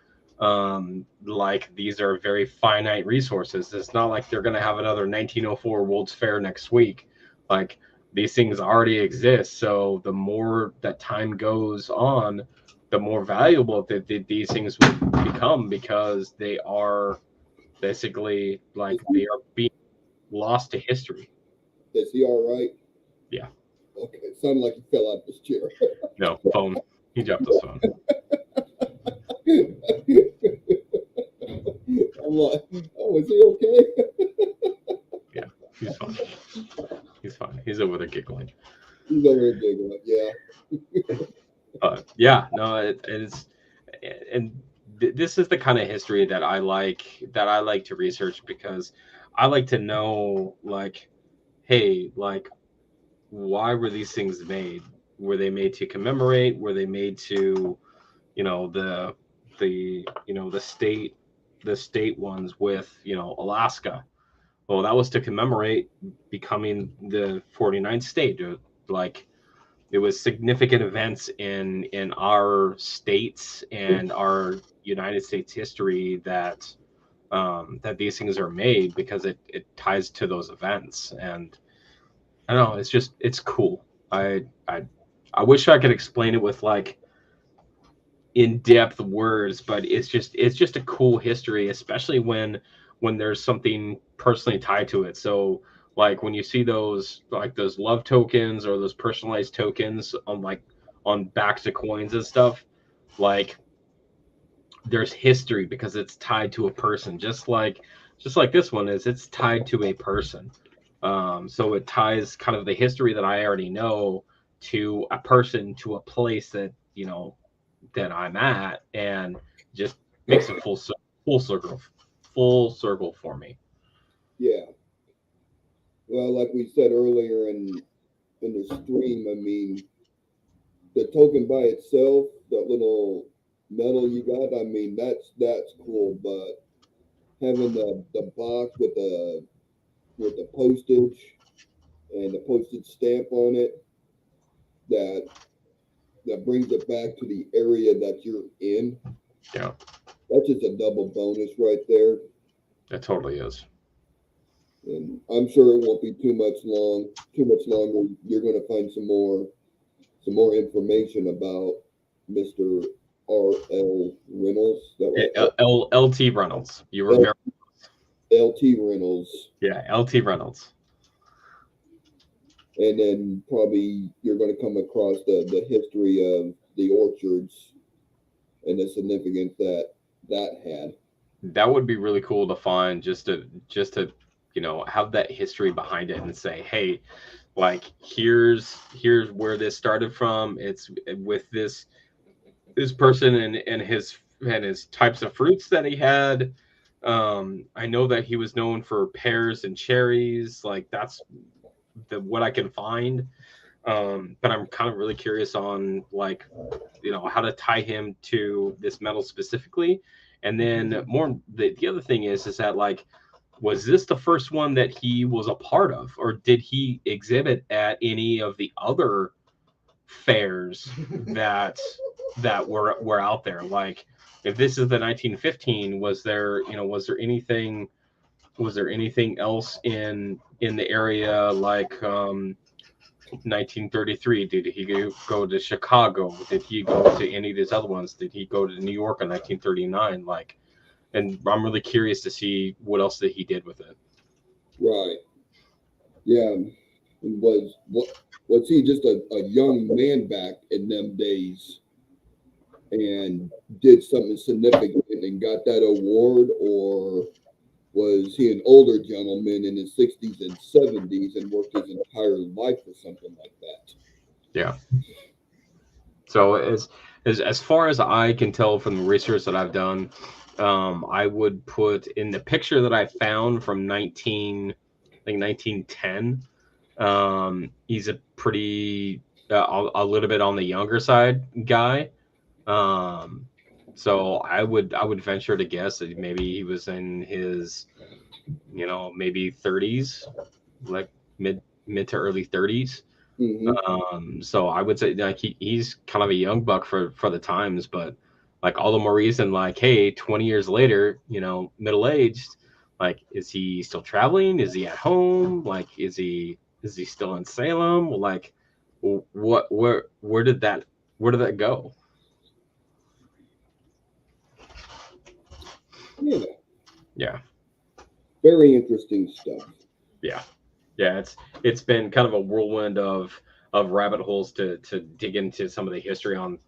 Like these are very finite resources. It's not like they're going to have another 1904 World's Fair next week. Like these things already exist. So the more that time goes on, the more valuable that these things will become, because they are basically like they are being lost to history. Is he all right? Yeah. Okay, it sounded like he fell out of his chair. No, phone. He dropped his phone. I'm like, oh, is he okay? Yeah, he's fine. He's fine. He's over there giggling. He's over there giggling. Yeah. Yeah, no, it's and this is the kind of history that I like to research, because I like to know, like, hey, like, why were these things made? Were they made to commemorate? Were they made to, the state ones with, Alaska? Well, that was to commemorate becoming the 49th state. Like, it was significant events in our states and our United States history that these things are made, because it ties to those events. And I don't know, it's cool. I wish I could explain it with like in-depth words, but it's just a cool history, especially when there's something personally tied to it. So like when you see those love tokens or those personalized tokens on backs of coins and stuff, like there's history because it's tied to a person, just like this one is. It's tied to a person. So it ties kind of the history that I already know to a person, to a place that I'm at, and just makes a full circle, full circle for me. Yeah. Well, like we said earlier in the stream, I mean, the token by itself, that little medal you got, I mean, that's cool. But having the box with the postage and the postage stamp on it, that that brings it back to the area that you're in. Yeah, That's just a double bonus right there. it totally is. And I'm sure it won't be too much longer. You're going to find some more information about Mr. R.L. Reynolds. Is that right? LT Reynolds. You were L, very L.T. Reynolds. Yeah, LT Reynolds. And then probably you're going to come across the history of the orchards and the significance that had. That would be really cool to find, just to have that history behind it and say, hey, like here's where this started from. It's with this person and his types of fruits that he had. I know that he was known for pears and cherries. Like that's what I can find. But I'm kind of really curious on like how to tie him to this metal specifically. And then more, the other thing is that like, was this the first one that he was a part of, or did he exhibit at any of the other fairs that were out there? Like, if this is the 1915, was there anything else in the area, like 1933? Did he go to Chicago? Did he go to any of these other ones? Did he go to New York in 1939? Like, and I'm really curious to see what else that he did with it. Right. Yeah. Was he just a young man back in them days and did something significant and got that award, or was he an older gentleman in his 60s and 70s and worked his entire life for something like that? Yeah. So as far as I can tell from the research that I've done, I would put in the picture that I found from 1910. He's a pretty a little bit on the younger side guy. So I would venture to guess that maybe he was in his maybe 30s, like mid to early 30s. Mm-hmm. So I would say like he's kind of a young buck for the times, but like all the more reason, like, hey, 20 years later, you know, middle-aged, like, is he still traveling? Is he at home? Like, is he still in Salem? Like, where did that go? Yeah. Yeah. Very interesting stuff. Yeah. Yeah, it's been kind of a whirlwind of rabbit holes to dig into some of the history on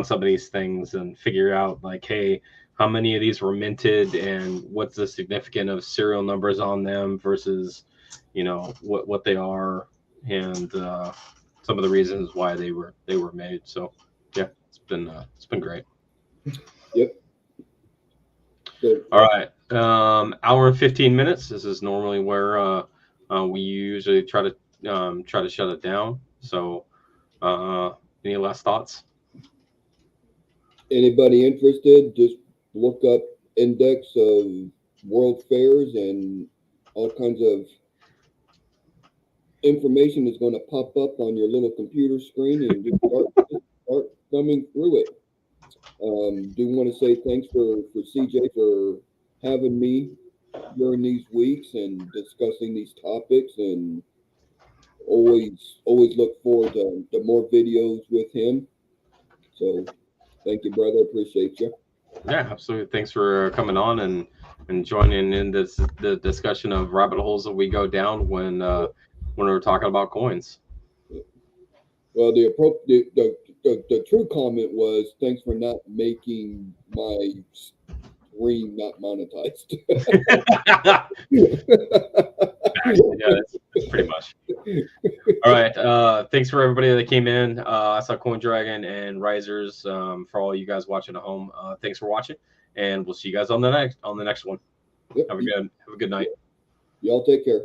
some of these things and figure out, like, hey, how many of these were minted and what's the significance of serial numbers on them versus, you know, what they are, and some of the reasons why they were made. So yeah, it's been great. Yep. So, All right. Hour and 15 minutes. This is normally where we usually try to shut it down. So, any last thoughts? anybody interested, just look up index of world fairs and all kinds of information is going to pop up on your little computer screen and just start thumbing through it. Do want to say thanks for CJ for having me during these weeks and discussing these topics, and always look forward to more videos with him. So thank you, brother. Appreciate you. Yeah, absolutely. Thanks for coming on and joining in the discussion of rabbit holes that we go down when we're talking about coins. Well, the true comment was thanks for not making my stream not monetized. Yeah, that's pretty much. All right. Thanks for everybody that came in. I saw Coin Dragon and Risers. For all you guys watching at home, thanks for watching, and we'll see you guys on the next one. Yep. Have a good night. Y'all take care.